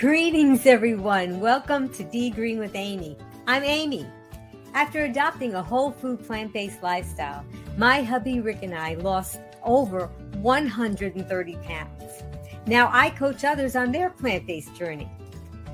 Greetings, everyone. Welcome to Be Green with Amy. I'm Amy. After adopting a whole food plant-based lifestyle, my hubby Rick and I lost over 130 pounds. Now I coach others on their plant-based journey.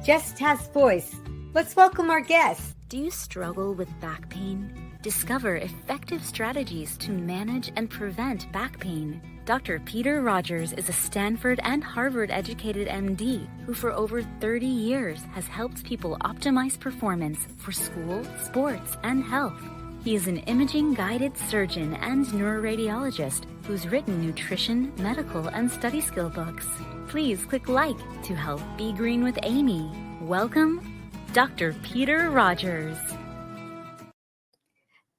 Just Task Voice. Let's welcome our guest. Do you struggle with back pain? Discover effective strategies to manage and prevent back pain. Dr. Peter Rogers is a Stanford and Harvard-educated MD who for over 30 years has helped people optimize performance for school, sports, and health. He is an imaging-guided surgeon and neuroradiologist who's written nutrition, medical, and study skill books. Please click like to help Be Green with Amy. Welcome, Dr. Peter Rogers.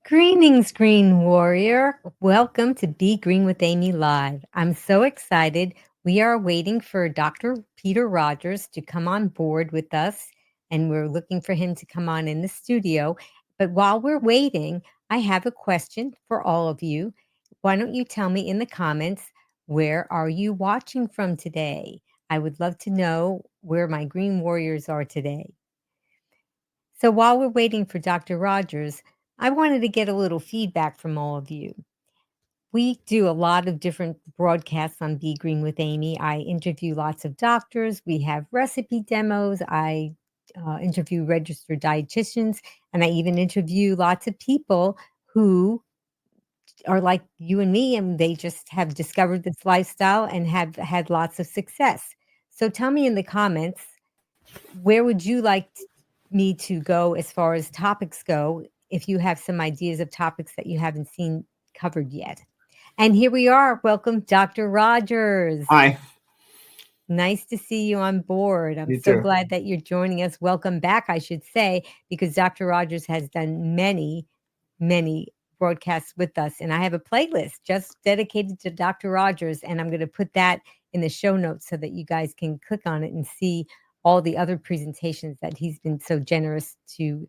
Greetings, Green Warrior. Welcome to Be Green with Amy Live. I'm so excited. We are waiting for Dr. Peter Rogers to come on board with us, and we're looking for him to come on in the studio. But while we're waiting, I have a question for all of you. Why don't you tell me in the comments, where are you watching from today? I would love to know where my Green Warriors are today. So while we're waiting for Dr. Rogers, I wanted to get a little feedback from all of you. We do a lot of different broadcasts on Be Green with Amy. I interview lots of doctors. We have recipe demos. I interview registered dietitians, and I even interview lots of people who are like you and me, and they just have discovered this lifestyle and have had lots of success. So tell me in the comments, where would you like me to go as far as topics go, if you have some ideas of topics that you haven't seen covered yet. And here we are. Welcome, Dr. Rogers. Hi. Nice to see you on board. I'm You so too. glad that you're joining us. Welcome back, I should say, because Dr. Rogers has done many, many broadcasts with us. And I have a playlist just dedicated to Dr. Rogers. And I'm going to put that in the show notes so that you guys can click on it and see all the other presentations that he's been so generous to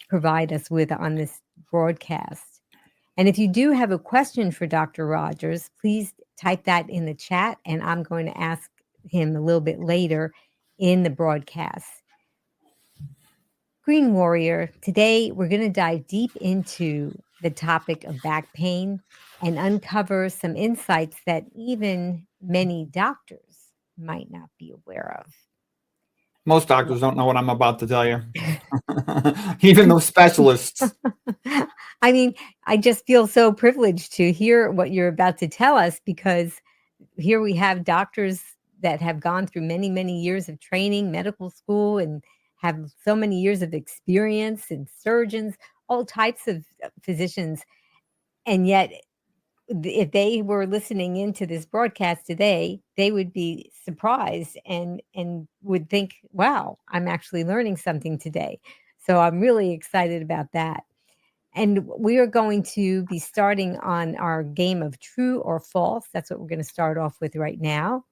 provide us with on this broadcast. And if you do have a question for Dr. Rogers, please type that in the chat, and I'm going to ask him a little bit later in the broadcast. Green Warrior, today we're going to dive deep into the topic of back pain and uncover some insights that even many doctors might not be aware of. Most doctors don't know what I'm about to tell you. Even those specialists. I mean, I just feel so privileged to hear what you're about to tell us, because here we have doctors that have gone through many, many years of training, medical school, and have so many years of experience, and surgeons, all types of physicians. And yet, if they were listening into this broadcast today, they would be surprised and would think, wow, I'm actually learning something today. So I'm really excited about that. And we are going to be starting on our game of true or false. That's what we're going to start off with right now.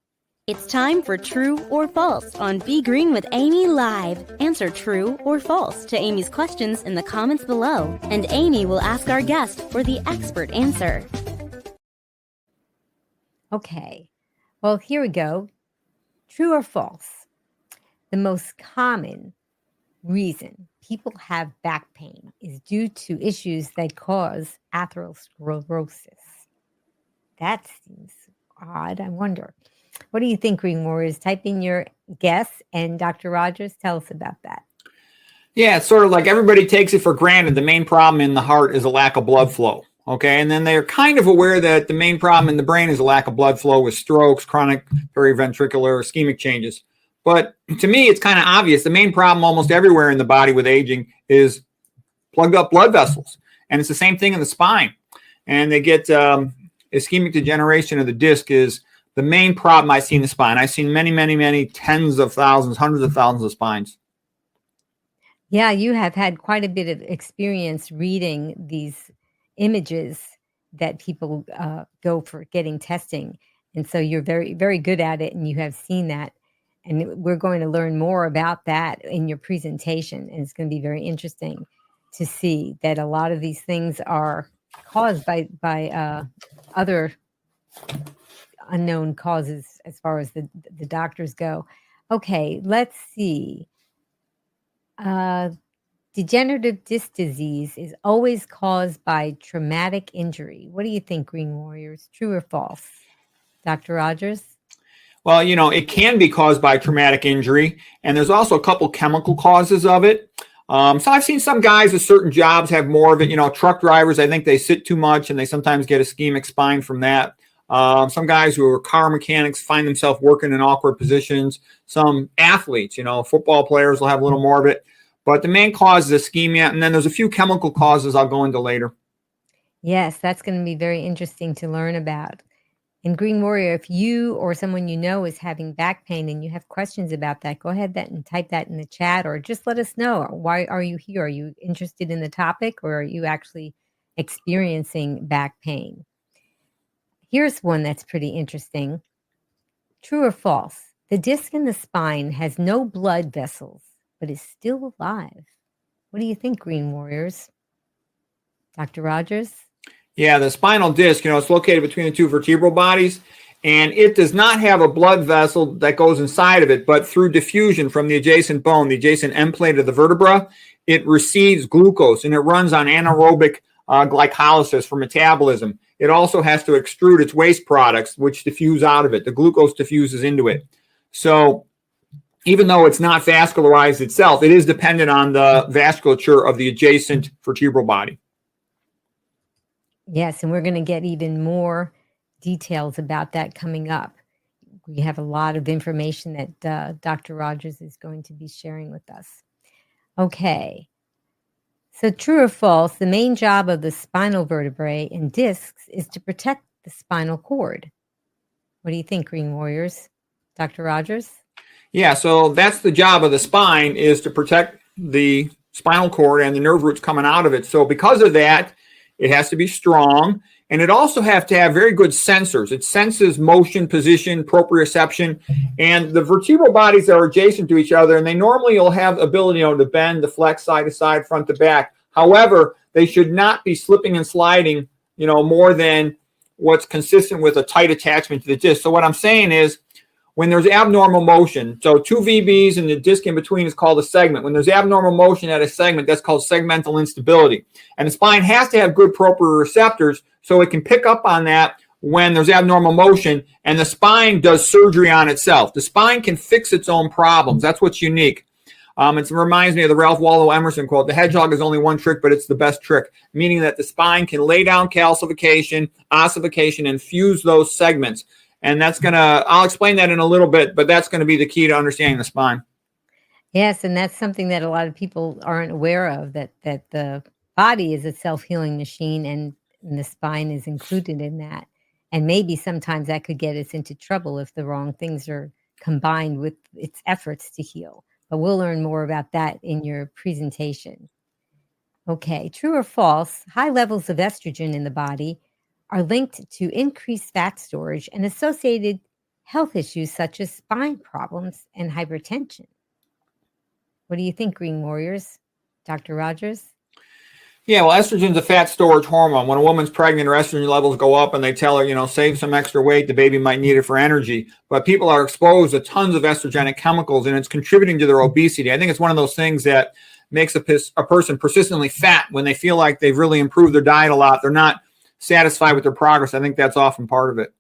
It's time for True or False on Be Green with Amy Live. Answer true or false to Amy's questions in the comments below, and Amy will ask our guest for the expert answer. Okay, well, here we go. True or false? The most common reason people have back pain is due to issues that cause atherosclerosis. That seems odd. I wonder. What do you think, Green Warriors? Type in your guess, and Dr. Rogers, tell us about that. Yeah, it's sort of like everybody takes it for granted. The main problem in the heart is a lack of blood flow. Okay, and then they're kind of aware that the main problem in the brain is a lack of blood flow with strokes, chronic periventricular ischemic changes. But to me, it's kind of obvious. The main problem almost everywhere in the body with aging is plugged up blood vessels. And it's the same thing in the spine. And they get ischemic degeneration of the disc is the main problem I see in the spine. I've seen many, many, many tens of thousands, hundreds of thousands of spines. Yeah, you have had quite a bit of experience reading these images that people go for getting testing. And so you're very, very good at it, and you have seen that. And we're going to learn more about that in your presentation. And it's going to be very interesting to see that a lot of these things are caused by other unknown causes as far as the doctors go. Okay, let's see. Degenerative disc disease is always caused by traumatic injury. What do you think, Green Warriors? True or false? Dr. Rogers? Well, it can be caused by traumatic injury, and there's also a couple chemical causes of it. So I've seen some guys with certain jobs have more of it. Truck drivers, I think they sit too much, and they sometimes get ischemic spine from that. Some guys who are car mechanics find themselves working in awkward positions. Some athletes, football players will have a little more of it. But the main cause is ischemia, and then there's a few chemical causes I'll go into later. Yes, that's going to be very interesting to learn about. And Green Warrior, if you or someone you know is having back pain and you have questions about that, go ahead and type that in the chat, or just let us know. Why are you here? Are you interested in the topic, or are you actually experiencing back pain? Here's one that's pretty interesting. True or false? The disc in the spine has no blood vessels, but is still alive. What do you think, Green Warriors? Dr. Rogers? Yeah, the spinal disc, it's located between the two vertebral bodies, and it does not have a blood vessel that goes inside of it, but through diffusion from the adjacent bone, the adjacent end plate of the vertebra, it receives glucose, and it runs on anaerobic glycolysis for metabolism. It also has to extrude its waste products, which diffuse out of it. The glucose diffuses into it. So even though it's not vascularized itself, it is dependent on the vasculature of the adjacent vertebral body. Yes, and we're going to get even more details about that coming up. We have a lot of information that Dr. Rogers is going to be sharing with us. Okay. So true or false, the main job of the spinal vertebrae and discs is to protect the spinal cord. What do you think, Green Warriors? Dr. Rogers? Yeah, so that's the job of the spine, is to protect the spinal cord and the nerve roots coming out of it. So because of that, it has to be strong, and it also has to have very good sensors. It senses motion, position, proprioception, and the vertebral bodies are adjacent to each other, and they normally will have the ability to bend, to flex side to side, front to back. However, they should not be slipping and sliding, more than what's consistent with a tight attachment to the disc. So what I'm saying is, when there's abnormal motion, so two VBs and the disc in between is called a segment. When there's abnormal motion at a segment, that's called segmental instability. And the spine has to have good proprioceptors so it can pick up on that when there's abnormal motion, and the spine does surgery on itself. The spine can fix its own problems. That's what's unique. It reminds me of the Ralph Waldo Emerson quote, "The hedgehog is only one trick, but it's the best trick," meaning that the spine can lay down calcification, ossification, and fuse those segments. And I'll explain that in a little bit, but that's going to be the key to understanding the spine. Yes, and that's something that a lot of people aren't aware of, that the body is a self-healing machine, and the spine is included in that. And maybe sometimes that could get us into trouble if the wrong things are combined with its efforts to heal. But we'll learn more about that in your presentation. Okay, true or false, high levels of estrogen in the body are linked to increased fat storage and associated health issues such as spine problems and hypertension. What do you think, Green Warriors? Dr. Rogers? Yeah, well, estrogen is a fat storage hormone. When a woman's pregnant, her estrogen levels go up, and they tell her, save some extra weight. The baby might need it for energy. But people are exposed to tons of estrogenic chemicals, and it's contributing to their obesity. I think it's one of those things that makes a person persistently fat when they feel like they've really improved their diet a lot. They're not satisfied with their progress. I think that's often part of it.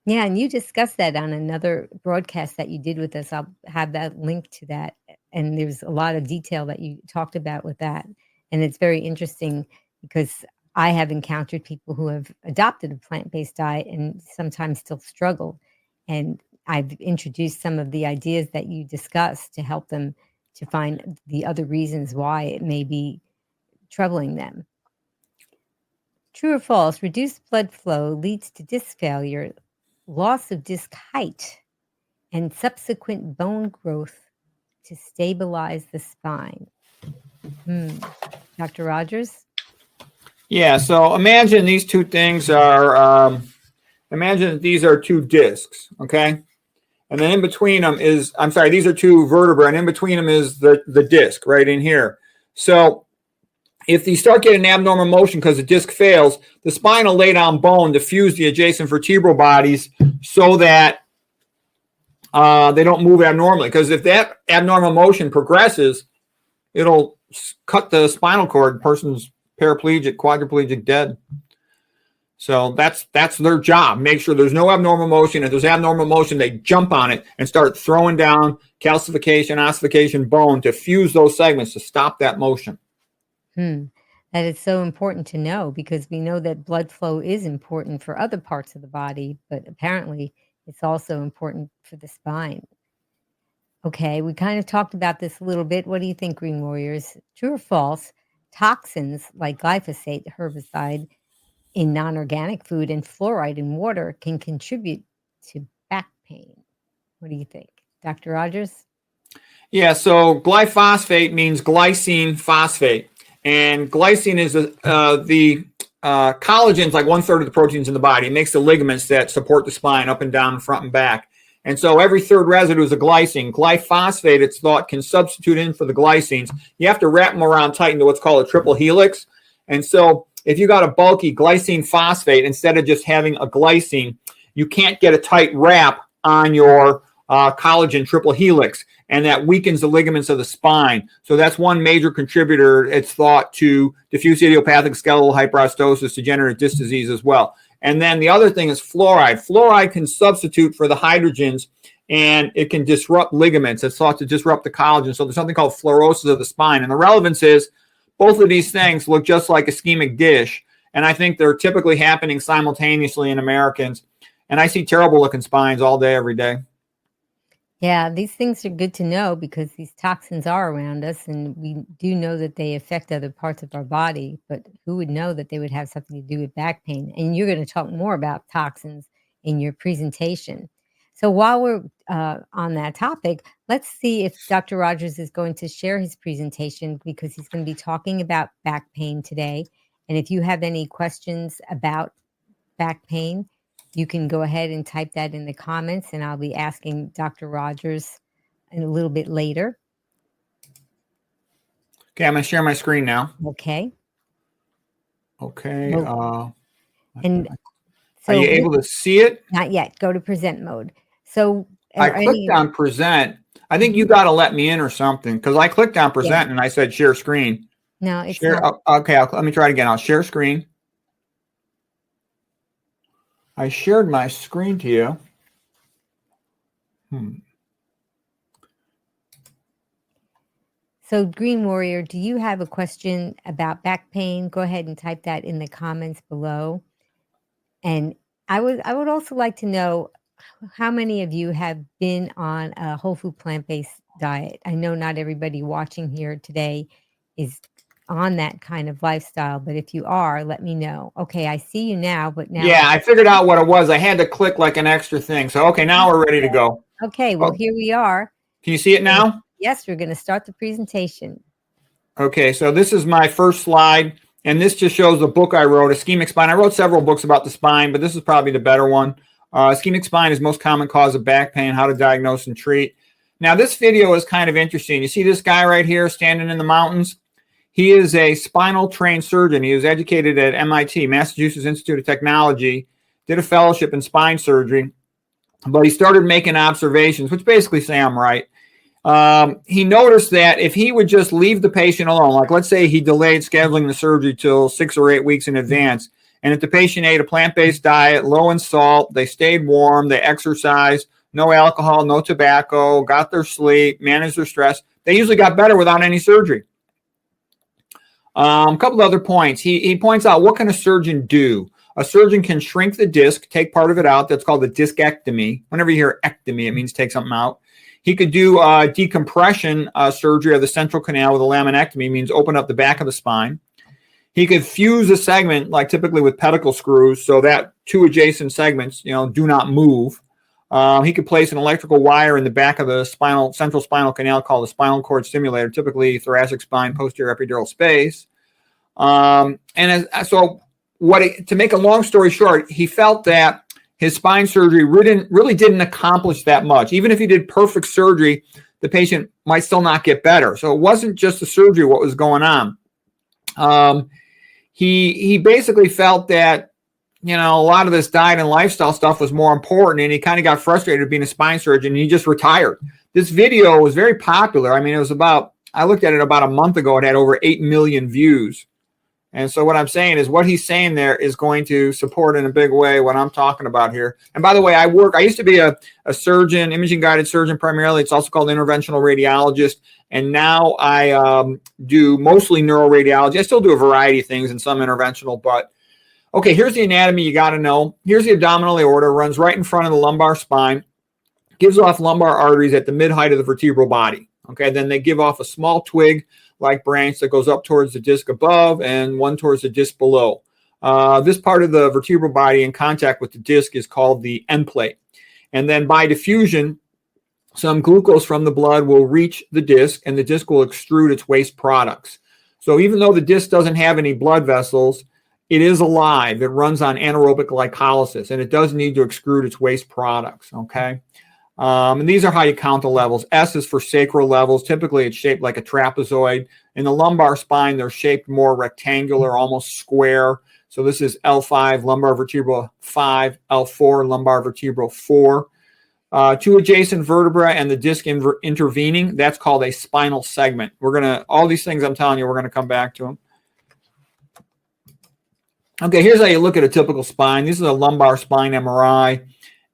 Yeah, and you discussed that on another broadcast that you did with us. I'll have that link to that. And there's a lot of detail that you talked about with that. And it's very interesting because I have encountered people who have adopted a plant-based diet and sometimes still struggle. And I've introduced some of the ideas that you discussed to help them to find the other reasons why it may be troubling them. True or false, reduced blood flow leads to disc failure, loss of disc height, and subsequent bone growth to stabilize the spine. Dr. Rogers? Yeah, so imagine these two things are, imagine that these are two discs, okay? And then in between them is, these are two vertebrae, and in between them is the disc right in here. So if you start getting abnormal motion because the disc fails, the spine will lay down bone to fuse the adjacent vertebral bodies so that they don't move abnormally, because if that abnormal motion progresses, it'll cut the spinal cord. The person's paraplegic, quadriplegic, dead. So that's their job. Make sure there's no abnormal motion. If there's abnormal motion, they jump on it and start throwing down calcification, ossification, bone to fuse those segments to stop that motion. That is so important to know, because we know that blood flow is important for other parts of the body, but apparently it's also important for the spine. Okay, we kind of talked about this a little bit. What do you think, Green Warriors? True or false? Toxins like glyphosate, herbicide in non-organic food, and fluoride in water can contribute to back pain. What do you think, Dr. Rogers? Yeah, so glyphosate means glycine phosphate. And glycine is the collagen's like 1/3 of the proteins in the body. It makes the ligaments that support the spine up and down, front and back. And so every third residue is a glycine. Glyphosate, it's thought, can substitute in for the glycines. You have to wrap them around tight into what's called a triple helix. And so if you got a bulky glycine phosphate, instead of just having a glycine, you can't get a tight wrap on your collagen triple helix, and that weakens the ligaments of the spine. So that's one major contributor, it's thought, to diffuse idiopathic skeletal hyperostosis, degenerative disc disease as well. And then the other thing is fluoride. Fluoride can substitute for the hydrogens, and it can disrupt ligaments. It's thought to disrupt the collagen. So there's something called fluorosis of the spine. And the relevance is both of these things look just like ischemic dish, and I think they're typically happening simultaneously in Americans. And I see terrible looking spines all day, every day. Yeah, these things are good to know, because these toxins are around us, and we do know that they affect other parts of our body, but who would know that they would have something to do with back pain? And you're going to talk more about toxins in your presentation. So while we're on that topic, let's see if Dr. Rogers is going to share his presentation, because he's going to be talking about back pain today. And if you have any questions about back pain, you can go ahead and type that in the comments, and I'll be asking Dr. Rogers a little bit later. Okay, I'm going to share my screen now. Okay. Okay. And so are you able to see it? Not yet. Go to present mode. So I clicked on present. I think you got to let me in or something, because I clicked on present and I said share screen. No, it's share, not. Okay, let me try it again. I'll share screen. I shared my screen to you. So, Green Warrior, do you have a question about back pain? Go ahead and type that in the comments below. And I would also like to know how many of you have been on a whole food plant-based diet. I know not everybody watching here today is on that kind of lifestyle, but if you are, let me know. Okay, I see you now, but now... Yeah, I figured out what it was. I had to click like an extra thing. So, okay, now we're ready to go. Okay, well, here we are. Can you see it now? Yes, we're going to start the presentation. Okay, so this is my first slide, and this just shows the book I wrote, Ischemic Spine. I wrote several books about the spine, but this is probably the better one. Ischemic spine is most common cause of back pain, how to diagnose and treat. Now, this video is kind of interesting. You see this guy right here standing in the mountains? He is a spinal trained surgeon. He was educated at MIT, Massachusetts Institute of Technology, did a fellowship in spine surgery, but he started making observations, which basically say I'm right. He noticed that if he would just leave the patient alone, like let's say he delayed scheduling the surgery till 6 or 8 weeks in advance, and if the patient ate a plant-based diet, low in salt, they stayed warm, they exercised, no alcohol, no tobacco, got their sleep, managed their stress, they usually got better without any surgery. A couple of other points. He points out, what can a surgeon do? A surgeon can shrink the disc, take part of it out. That's called a discectomy. Whenever you hear ectomy, it means take something out. He could do decompression surgery of the central canal with a laminectomy, means open up the back of the spine. He could fuse a segment, like typically with pedicle screws, so that two adjacent segments, do not move. He could place an electrical wire in the back of the central spinal canal called the spinal cord stimulator, typically thoracic spine, posterior epidural space. To make a long story short, he felt that his spine surgery really didn't accomplish that much. Even if he did perfect surgery, the patient might still not get better. So it wasn't just the surgery what was going on. He basically felt that you know, a lot of this diet and lifestyle stuff was more important, and he kind of got frustrated being a spine surgeon, and he just retired. This video was very popular. I mean, it was about, I looked at it about a month ago. It had over 8 million views. And so what I'm saying is what he's saying there is going to support in a big way what I'm talking about here. And by the way, I used to be a surgeon, imaging guided surgeon primarily. It's also called interventional radiologist. And now I do mostly neuroradiology. I still do a variety of things and some interventional, but okay, here's the anatomy you got to know. Here's the abdominal aorta, runs right in front of the lumbar spine, gives off lumbar arteries at the mid-height of the vertebral body. Okay, then they give off a small twig-like branch that goes up towards the disc above and one towards the disc below. This part of the vertebral body in contact with the disc is called the end plate. And then by diffusion, some glucose from the blood will reach the disc, and the disc will extrude its waste products. So even though the disc doesn't have any blood vessels, it is alive. It runs on anaerobic glycolysis, and it does need to extrude its waste products, okay? And these are how you count the levels. S is for sacral levels. Typically, it's shaped like a trapezoid. In the lumbar spine, they're shaped more rectangular, almost square. So this is L5, lumbar vertebral 5, L4, lumbar vertebral 4. Two adjacent vertebrae and the disc intervening, that's called a spinal segment. All these things I'm telling you, we're going to come back to them. Okay, here's how you look at a typical spine. This is a lumbar spine MRI.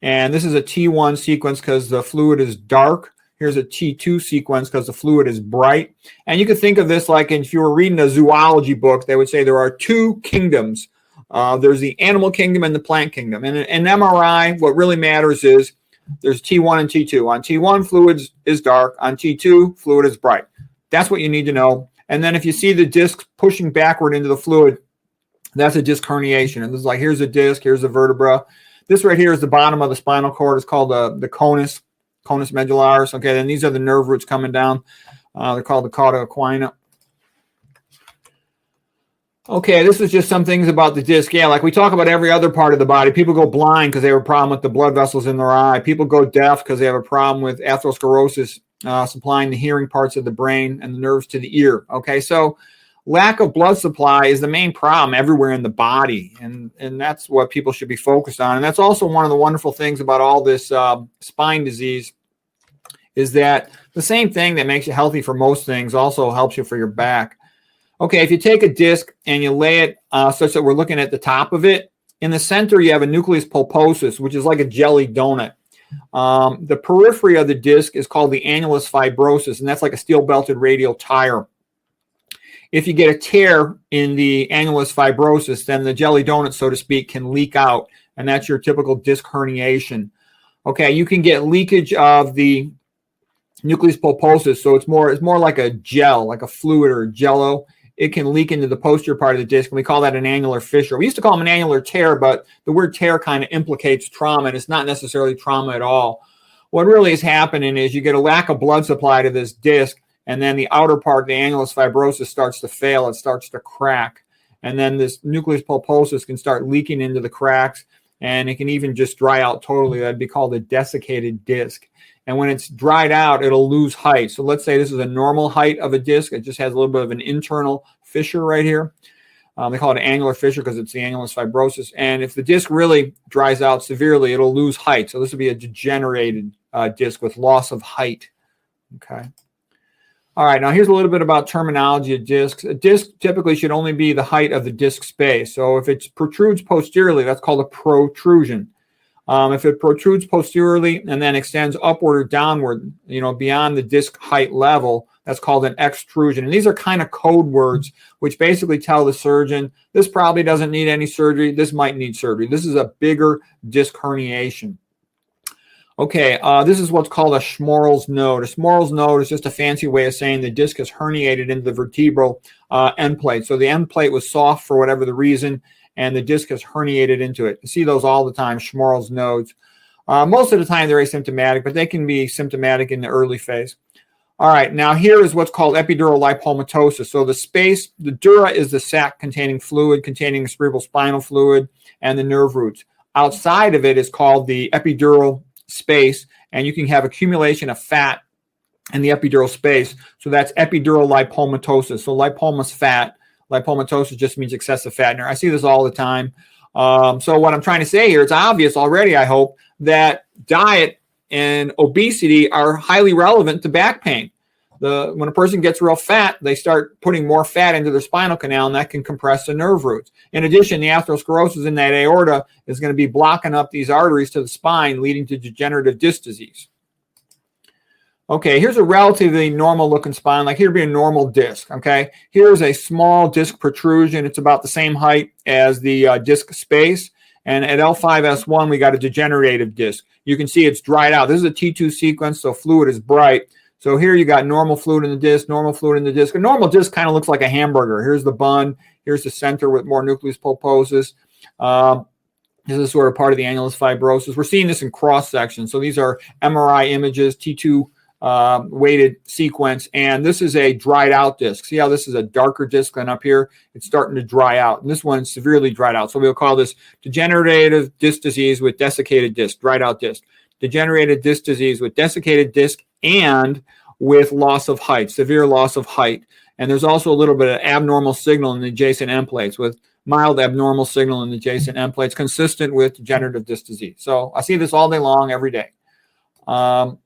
And this is a T1 sequence because the fluid is dark. Here's a T2 sequence because the fluid is bright. And you could think of this like if you were reading a zoology book, they would say there are two kingdoms. There's the animal kingdom and the plant kingdom. And in MRI, what really matters is there's T1 and T2. On T1, fluid is dark. On T2, fluid is bright. That's what you need to know. And then if you see the disc pushing backward into the fluid, that's a disc herniation. And this is like, here's a disc, here's a vertebra. This right here is the bottom of the spinal cord. It's called the conus medullaris. Okay, then these are the nerve roots coming down. They're called the cauda equina. Okay, this is just some things about the disc. Yeah, like we talk about every other part of the body. People go blind because they have a problem with the blood vessels in their eye. People go deaf because they have a problem with atherosclerosis supplying the hearing parts of the brain and the nerves to the ear. Okay, so lack of blood supply is the main problem everywhere in the body, and that's what people should be focused on. And that's also one of the wonderful things about all this spine disease is that the same thing that makes you healthy for most things also helps you for your back. Okay, if you take a disc and you lay it such that we're looking at the top of it, in the center you have a nucleus pulposus, which is like a jelly donut. The periphery of the disc is called the annulus fibrosus, and that's like a steel-belted radial tire. If you get a tear in the annulus fibrosus, then the jelly donut, so to speak, can leak out, and that's your typical disc herniation. Okay, you can get leakage of the nucleus pulposus, so it's more like a gel, like a fluid or jello. It can leak into the posterior part of the disc, and we call that an annular fissure. We used to call them an annular tear, but the word tear kind of implicates trauma, and it's not necessarily trauma at all. What really is happening is you get a lack of blood supply to this disc, and then the outer part, the annulus fibrosus, starts to fail. It starts to crack. And then this nucleus pulposus can start leaking into the cracks, and it can even just dry out totally. That'd be called a desiccated disc. And when it's dried out, it'll lose height. So let's say this is a normal height of a disc. It just has a little bit of an internal fissure right here. They call it an annular fissure because it's the annulus fibrosus. And if the disc really dries out severely, it'll lose height. So this would be a degenerated disc with loss of height. Okay. All right, now here's a little bit about terminology of discs. A disc typically should only be the height of the disc space. So if it protrudes posteriorly, that's called a protrusion. If it protrudes posteriorly and then extends upward or downward, beyond the disc height level, that's called an extrusion. And these are kind of code words, which basically tell the surgeon, this probably doesn't need any surgery. This might need surgery. This is a bigger disc herniation. Okay, this is what's called a Schmorl's node. A Schmorl's node is just a fancy way of saying the disc is herniated into the vertebral end plate. So the end plate was soft for whatever the reason, and the disc is herniated into it. You see those all the time, Schmorl's nodes. Most of the time they're asymptomatic, but they can be symptomatic in the early phase. All right, now here is what's called epidural lipomatosis. So the dura is the sac containing fluid, containing the cerebral spinal fluid and the nerve roots. Outside of it is called the epidural space, and you can have accumulation of fat in the epidural space. So that's epidural lipomatosis. So lipoma is fat. Lipomatosis just means excessive fat. I see this all the time. So what I'm trying to say here, it's obvious already, I hope, that diet and obesity are highly relevant to back pain. When a person gets real fat, they start putting more fat into their spinal canal, and that can compress the nerve roots. In addition, the atherosclerosis in that aorta is going to be blocking up these arteries to the spine, leading to degenerative disc disease. Okay, here's a relatively normal looking spine. Like here would be a normal disc, okay? Here's a small disc protrusion. It's about the same height as the disc space. And at L5S1, we got a degenerative disc. You can see it's dried out. This is a T2 sequence, so fluid is bright. So here you got normal fluid in the disc, normal fluid in the disc. A normal disc kind of looks like a hamburger. Here's the bun. Here's the center with more nucleus pulposus. This is sort of part of the annulus fibrosus. We're seeing this in cross section. So these are MRI images, T2 weighted sequence. And this is a dried out disc. See how this is a darker disc than up here? It's starting to dry out. And this one's severely dried out. So we'll call this degenerative disc disease with desiccated disc, dried out disc. Degenerative disc disease with desiccated disc and with loss of height, severe loss of height. And there's also a little bit of abnormal signal in the adjacent end plates, with mild abnormal signal in the adjacent end plates, consistent with degenerative disc disease. So I see this all day long, every day. Now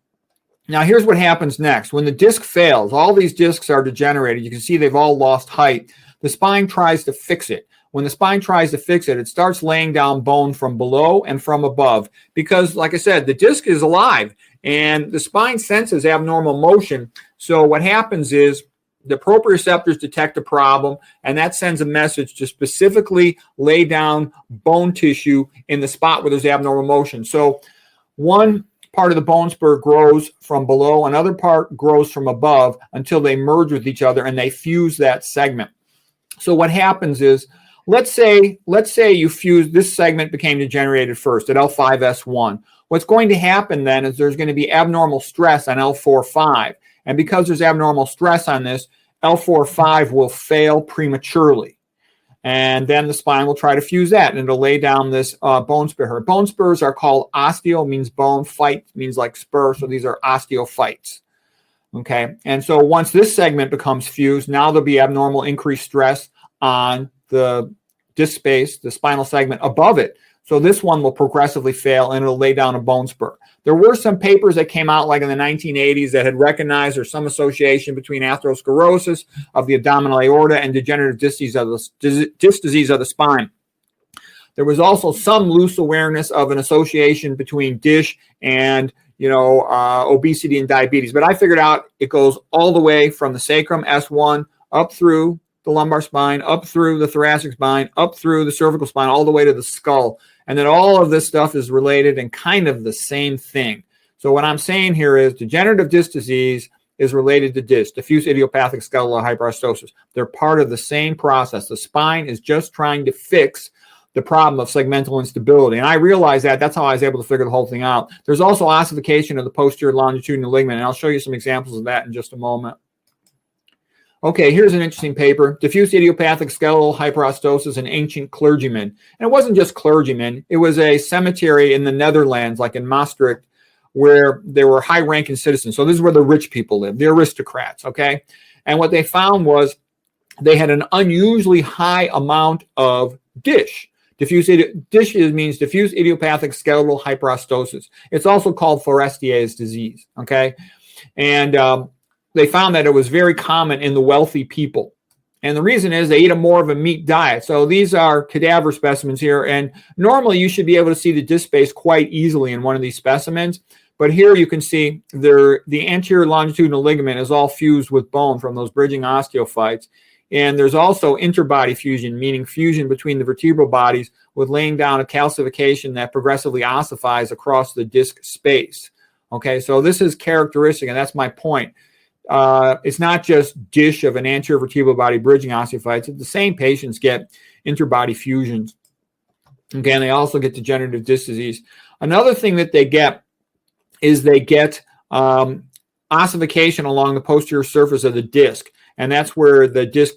here's what happens next. When the disc fails, all these discs are degenerated. You can see they've all lost height. The spine tries to fix it. When the spine tries to fix it, it starts laying down bone from below and from above because, like I said, the disc is alive and the spine senses abnormal motion. So what happens is the proprioceptors detect a problem, and that sends a message to specifically lay down bone tissue in the spot where there's abnormal motion. So one part of the bone spur grows from below, another part grows from above until they merge with each other and they fuse that segment. So what happens is, let's say you fuse, this segment became degenerated first at L5S1. What's going to happen then is there's going to be abnormal stress on L4-5. And because there's abnormal stress on this, L4-5 will fail prematurely. And then the spine will try to fuse that, and it'll lay down this bone spur. Bone spurs are called osteo, means bone, phyte means like spur, so these are osteophytes. Okay, and so once this segment becomes fused, now there'll be abnormal increased stress on the disc space, the spinal segment above it. So this one will progressively fail and it'll lay down a bone spur. There were some papers that came out like in the 1980s that had recognized there's some association between atherosclerosis of the abdominal aorta and degenerative disc disease of the spine. There was also some loose awareness of an association between DISH and obesity and diabetes. But I figured out it goes all the way from the sacrum, S1, up through the lumbar spine, up through the thoracic spine, up through the cervical spine, all the way to the skull. And that all of this stuff is related and kind of the same thing. So what I'm saying here is degenerative disc disease is related to DISH, diffuse idiopathic skeletal hyperostosis. They're part of the same process. The spine is just trying to fix the problem of segmental instability. And I realized that. That's how I was able to figure the whole thing out. There's also ossification of the posterior longitudinal ligament, and I'll show you some examples of that in just a moment. Okay, here's an interesting paper, Diffuse Idiopathic Skeletal Hyperostosis in Ancient Clergymen. And it wasn't just clergymen. It was a cemetery in the Netherlands, like in Maastricht, where there were high-ranking citizens. So this is where the rich people live, the aristocrats, okay? And what they found was they had an unusually high amount of DISH. DISH means diffuse idiopathic skeletal hyperostosis. It's also called Forestier's disease, okay? And they found that it was very common in the wealthy people. And the reason is they eat more of a meat diet. So these are cadaver specimens here. And normally you should be able to see the disc space quite easily in one of these specimens. But here you can see the anterior longitudinal ligament is all fused with bone from those bridging osteophytes. And there's also interbody fusion, meaning fusion between the vertebral bodies with laying down a calcification that progressively ossifies across the disc space. Okay, so this is characteristic, and that's my point. It's not just DISH of an anterior vertebral body bridging osteophytes. The same patients get interbody fusions. Okay, and they also get degenerative disc disease. Another thing that they get is they get ossification along the posterior surface of the disc. And that's where the disc,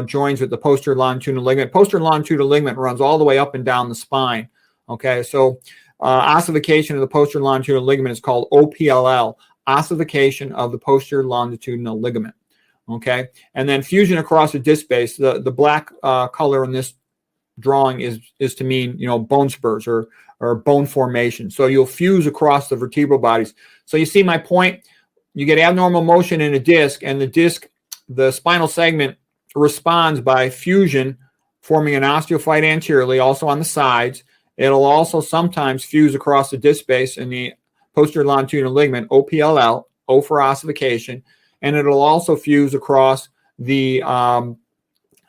joins with the posterior longitudinal ligament. Posterior longitudinal ligament runs all the way up and down the spine. Okay, so ossification of the posterior longitudinal ligament is called OPLL, ossification of the posterior longitudinal ligament. Okay, and then fusion across the disc space. The black color in this drawing is to mean, bone spurs or bone formation. So you'll fuse across the vertebral bodies. So you see my point? You get abnormal motion in a disc, and the spinal segment responds by fusion, forming an osteophyte anteriorly, also on the sides. It'll also sometimes fuse across the disc space in the posterior longitudinal ligament, OPLL, O for ossification, and it'll also fuse across the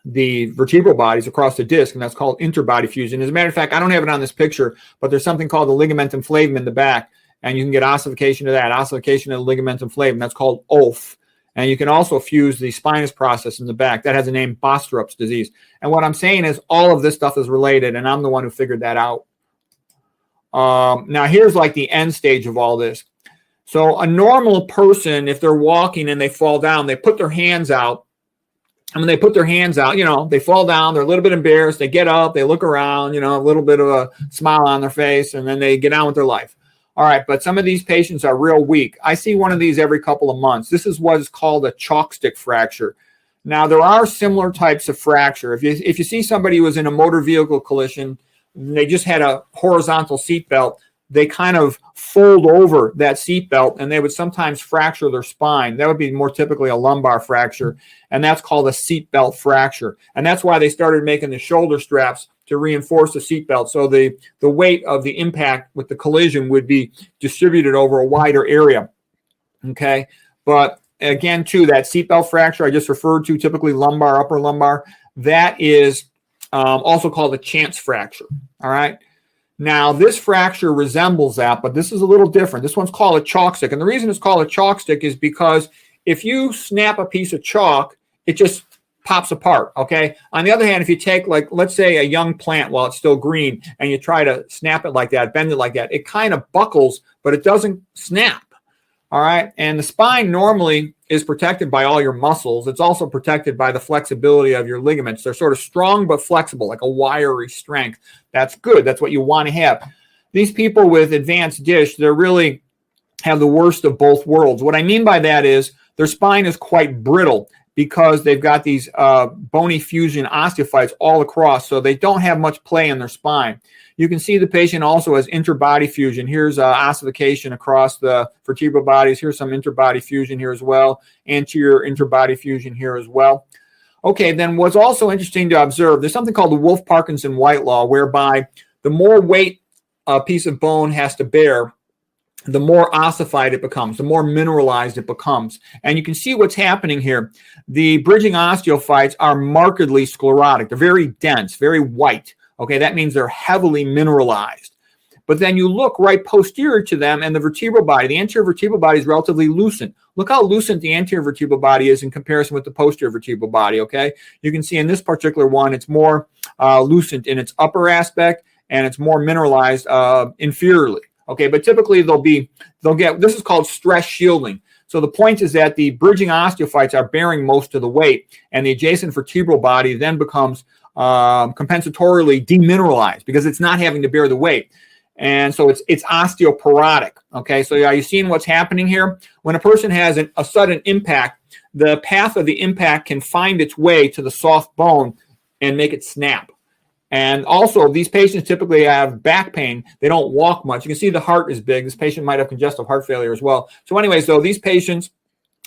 vertebral bodies across the disc, and that's called interbody fusion. As a matter of fact, I don't have it on this picture, but there's something called the ligamentum flavum in the back, and you can get ossification of that, ossification of the ligamentum flavum. That's called OLF. And you can also fuse the spinous process in the back. That has a name, Bostrup's disease. And what I'm saying is all of this stuff is related, and I'm the one who figured that out. Now, here's like the end stage of all this. So a normal person, if they're walking and they fall down, they put their hands out. And when they put their hands out, they fall down, they're a little bit embarrassed, they get up, they look around, a little bit of a smile on their face, and then they get on with their life. All right, but some of these patients are real weak. I see one of these every couple of months. This is what is called a chalk stick fracture. Now, there are similar types of fracture. If you see somebody who was in a motor vehicle collision, and they just had a horizontal seatbelt, they kind of fold over that seatbelt, and they would sometimes fracture their spine. That would be more typically a lumbar fracture, and that's called a seatbelt fracture. And that's why they started making the shoulder straps to reinforce the seatbelt, so the weight of the impact with the collision would be distributed over a wider area. Okay, but again, too, that seatbelt fracture I just referred to, typically lumbar, upper lumbar, that is also called a chance fracture. All right. Now, this fracture resembles that, but this is a little different. This one's called a chalk stick. And the reason it's called a chalk stick is because if you snap a piece of chalk, it just pops apart, okay? On the other hand, if you take, like, let's say a young plant while it's still green, and you try to snap it like that, bend it like that, it kind of buckles, but it doesn't snap, all right? And the spine normally is protected by all your muscles. It's also protected by the flexibility of your ligaments. They're sort of strong but flexible, like a wiry strength. That's good. That's what you want to have. These people with advanced dish, they really have the worst of both worlds. What I mean by that is their spine is quite brittle because they've got these bony fusion osteophytes all across, so they don't have much play in their spine. You can see the patient also has interbody fusion. Here's ossification across the vertebral bodies. Here's some interbody fusion here as well. Anterior interbody fusion here as well. Okay, then what's also interesting to observe, there's something called the Wolff-Parkinson-White law, whereby the more weight a piece of bone has to bear, the more ossified it becomes, the more mineralized it becomes. And you can see what's happening here. The bridging osteophytes are markedly sclerotic. They're very dense, very white. Okay, that means they're heavily mineralized. But then you look right posterior to them, and the vertebral body, the anterior vertebral body is relatively loosened. Look how loosened the anterior vertebral body is in comparison with the posterior vertebral body, okay? You can see in this particular one, it's more loosened in its upper aspect, and it's more mineralized inferiorly, okay? But typically they'll get, this is called stress shielding. So the point is that the bridging osteophytes are bearing most of the weight, and the adjacent vertebral body then becomes compensatorily demineralized because it's not having to bear the weight. And so it's osteoporotic. Okay, so are you seeing what's happening here? When a person has a sudden impact, the path of the impact can find its way to the soft bone and make it snap. And also, these patients typically have back pain. They don't walk much. You can see the heart is big. This patient might have congestive heart failure as well. So anyways, though, these patients,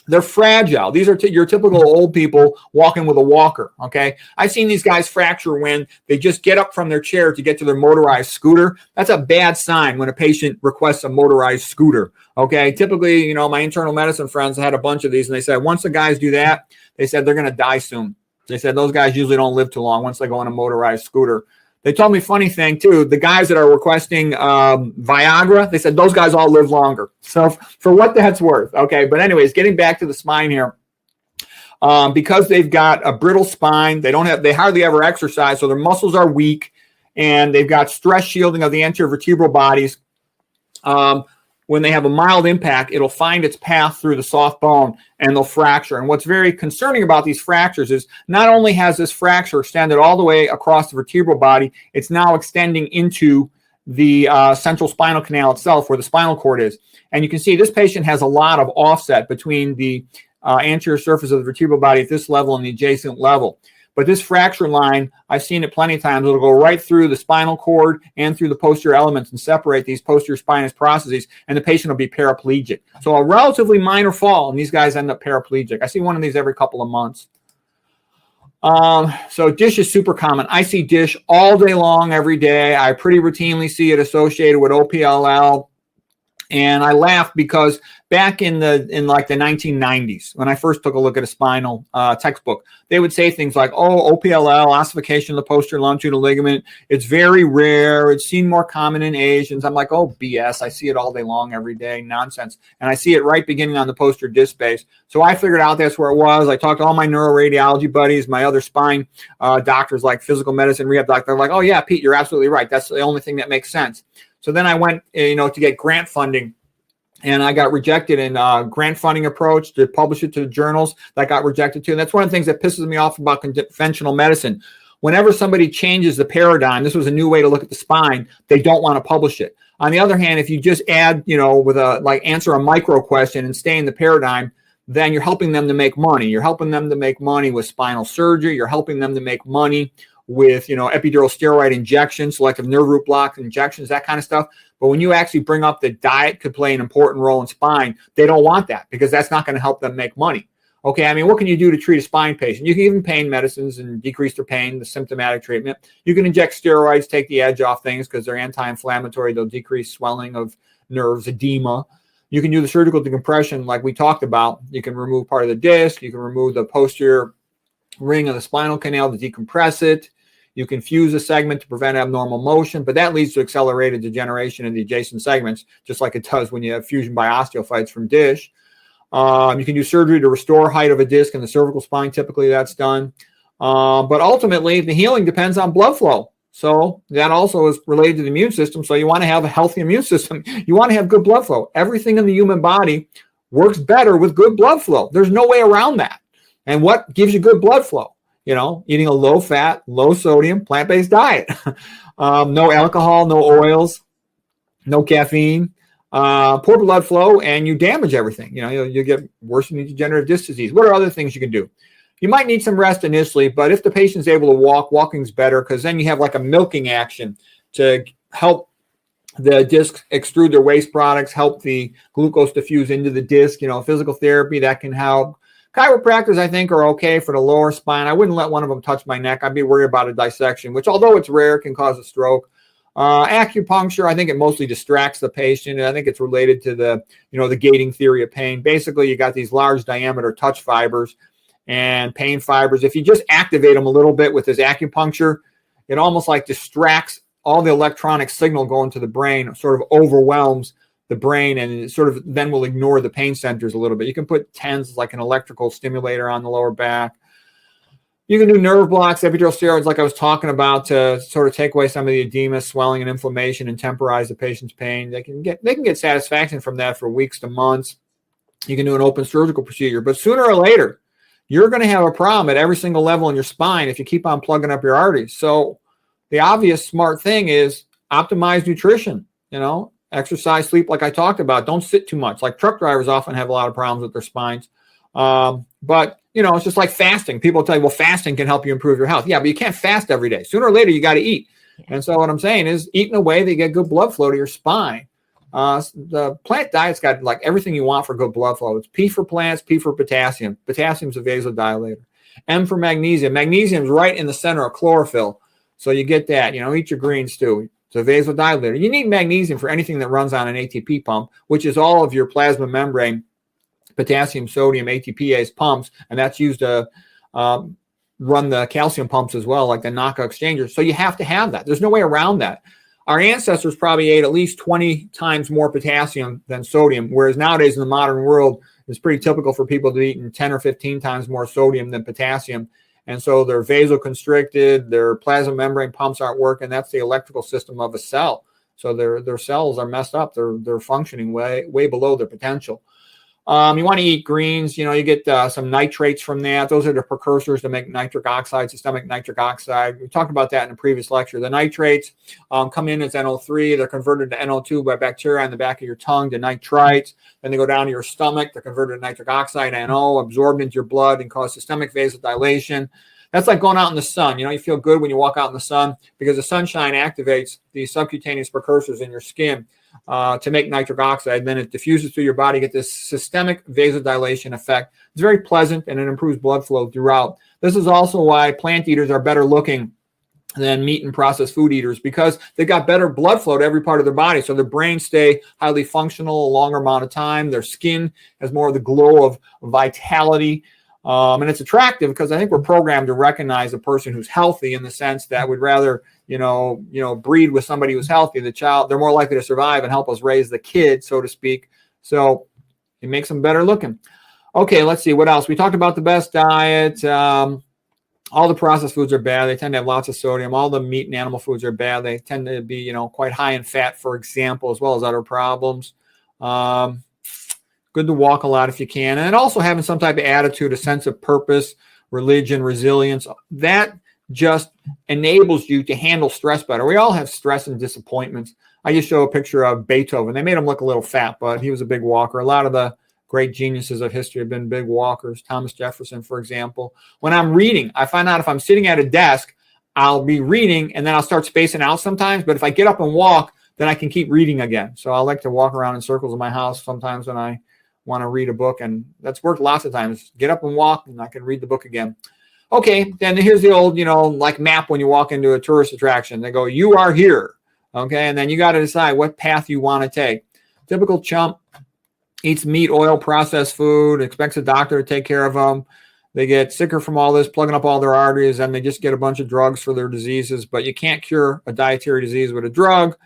they're fragile. These are your typical old people walking with a walker, okay? I've seen these guys fracture when they just get up from their chair to get to their motorized scooter. That's a bad sign when a patient requests a motorized scooter, okay? Typically, my internal medicine friends had a bunch of these, and they said once the guys do that, they said they're going to die soon. They said those guys usually don't live too long once they go on a motorized scooter. They told me funny thing, too. The guys that are requesting Viagra, they said those guys all live longer. So for what that's worth. Okay, but anyways, getting back to the spine here. Because they've got a brittle spine, they hardly ever exercise, so their muscles are weak, and they've got stress shielding of the anterior vertebral bodies. When they have a mild impact, it'll find its path through the soft bone and they'll fracture. And what's very concerning about these fractures is not only has this fracture extended all the way across the vertebral body, it's now extending into the central spinal canal itself where the spinal cord is. And you can see this patient has a lot of offset between the anterior surface of the vertebral body at this level and the adjacent level. But this fracture line, I've seen it plenty of times. It'll go right through the spinal cord and through the posterior elements and separate these posterior spinous processes, and the patient will be paraplegic. So a relatively minor fall, and these guys end up paraplegic. I see one of these every couple of months. So dish is super common. I see dish all day long, every day. I pretty routinely see it associated with OPLL. And I laugh because back in like the 1990s, when I first took a look at a spinal textbook, they would say things like, oh, OPLL, ossification of the posterior longitudinal ligament, it's very rare. It's seen more common in Asians. I'm like, oh, BS. I see it all day long, every day. Nonsense. And I see it right beginning on the posterior disc space. So I figured out that's where it was. I talked to all my neuroradiology buddies, my other spine doctors like physical medicine, rehab doctors. They're like, oh, yeah, Pete, you're absolutely right. That's the only thing that makes sense. So then I went, to get grant funding, and I got rejected in grant funding approach to publish it to the journals. That got rejected too. And that's one of the things that pisses me off about conventional medicine. Whenever somebody changes the paradigm, this was a new way to look at the spine, they don't want to publish it. On the other hand, if you just add, with answer a micro question and stay in the paradigm, then you're helping them to make money. You're helping them to make money with spinal surgery. You're helping them to make money with, epidural steroid injections, selective nerve root block injections, that kind of stuff. But when you actually bring up that diet could play an important role in spine, they don't want that because that's not going to help them make money. Okay, I mean, what can you do to treat a spine patient? You can give them pain medicines and decrease their pain, the symptomatic treatment. You can inject steroids, take the edge off things because they're anti-inflammatory. They'll decrease swelling of nerves, edema. You can do the surgical decompression like we talked about. You can remove part of the disc. You can remove the posterior ring of the spinal canal to decompress it. You can fuse a segment to prevent abnormal motion, but that leads to accelerated degeneration in the adjacent segments, just like it does when you have fusion by osteophytes from dish. You can do surgery to restore height of a disc in the cervical spine. Typically, that's done. But ultimately, the healing depends on blood flow. So that also is related to the immune system. So you want to have a healthy immune system. You want to have good blood flow. Everything in the human body works better with good blood flow. There's no way around that. And what gives you good blood flow? Eating a low-fat, low-sodium, plant-based diet. No alcohol, no oils, no caffeine, poor blood flow, and you damage everything. You get worsening degenerative disc disease. What are other things you can do? You might need some rest initially, but if the patient's able to walk, walking's better because then you have like a milking action to help the disc extrude their waste products, help the glucose diffuse into the disc. Physical therapy, that can help. Chiropractors, I think, are okay for the lower spine. I wouldn't let one of them touch my neck. I'd be worried about a dissection, which, although it's rare, can cause a stroke. Acupuncture, I think it mostly distracts the patient. And I think it's related to the gating theory of pain. Basically, you got these large diameter touch fibers and pain fibers. If you just activate them a little bit with this acupuncture, it almost like distracts all the electronic signal going to the brain, sort of overwhelms the brain, and it sort of then will ignore the pain centers a little bit. You can put TENS, like an electrical stimulator, on the lower back. You can do nerve blocks, epidural steroids, like I was talking about, to sort of take away some of the edema, swelling, and inflammation, and temporize the patient's pain. They can get satisfaction from that for weeks to months. You can do an open surgical procedure, but sooner or later, you're going to have a problem at every single level in your spine if you keep on plugging up your arteries. So the obvious smart thing is optimize nutrition, exercise, sleep, like I talked about. Don't sit too much. Like truck drivers often have a lot of problems with their spines. But, it's just like fasting. People tell you, well, fasting can help you improve your health. Yeah, but you can't fast every day. Sooner or later, you got to eat. And so what I'm saying is eat in a way that you get good blood flow to your spine. The plant diet's got like everything you want for good blood flow. It's P for plants, P for potassium. Potassium's a vasodilator. M for magnesium. Magnesium's right in the center of chlorophyll. So you get that. Eat your greens too. It's a vasodilator. You need magnesium for anything that runs on an ATP pump, which is all of your plasma membrane, potassium, sodium, ATPase pumps, and that's used to run the calcium pumps as well, like the NACA exchangers. So you have to have that. There's no way around that. Our ancestors probably ate at least 20 times more potassium than sodium, whereas nowadays in the modern world, it's pretty typical for people to eat 10 or 15 times more sodium than potassium. And so they're vasoconstricted, their plasma membrane pumps aren't working. That's the electrical system of a cell. So their cells are messed up. They're functioning way below their potential. You want to eat greens. You get some nitrates from that. Those are the precursors to make nitric oxide, systemic nitric oxide. We talked about that in a previous lecture. The nitrates come in as NO3. They're converted to NO2 by bacteria on the back of your tongue to nitrites. Then they go down to your stomach. They're converted to nitric oxide, NO, absorbed into your blood and cause systemic vasodilation. That's like going out in the sun. You feel good when you walk out in the sun because the sunshine activates the subcutaneous precursors in your skin to make nitric oxide. Then it diffuses through your body, get this systemic vasodilation effect. It's very pleasant, and it improves blood flow throughout. This is also why plant eaters are better looking than meat and processed food eaters, because they've got better blood flow to every part of their body. So their brains stay highly functional a longer amount of time. Their skin has more of the glow of vitality. And it's attractive because I think we're programmed to recognize a person who's healthy in the sense that we'd rather, breed with somebody who's healthy. The child, they're more likely to survive and help us raise the kid, so to speak. So it makes them better looking. Okay, let's see what else. We talked about the best diet. All the processed foods are bad. They tend to have lots of sodium. All the meat and animal foods are bad. They tend to be, quite high in fat, for example, as well as other problems. Good to walk a lot if you can. And also having some type of attitude, a sense of purpose, religion, resilience. That just enables you to handle stress better. We all have stress and disappointments. I just show a picture of Beethoven. They made him look a little fat, but he was a big walker. A lot of the great geniuses of history have been big walkers. Thomas Jefferson, for example. When I'm reading, I find out if I'm sitting at a desk, I'll be reading and then I'll start spacing out sometimes. But if I get up and walk, then I can keep reading again. So I like to walk around in circles in my house sometimes when I want to read a book. And that's worked lots of times. Get up and walk and I can read the book again. Okay, then here's the old, like map when you walk into a tourist attraction. They go, you are here. Okay, and then you got to decide what path you want to take. Typical chump. Eats meat, oil, processed food, expects a doctor to take care of them. They get sicker from all this, plugging up all their arteries, and they just get a bunch of drugs for their diseases. But you can't cure a dietary disease with a drug.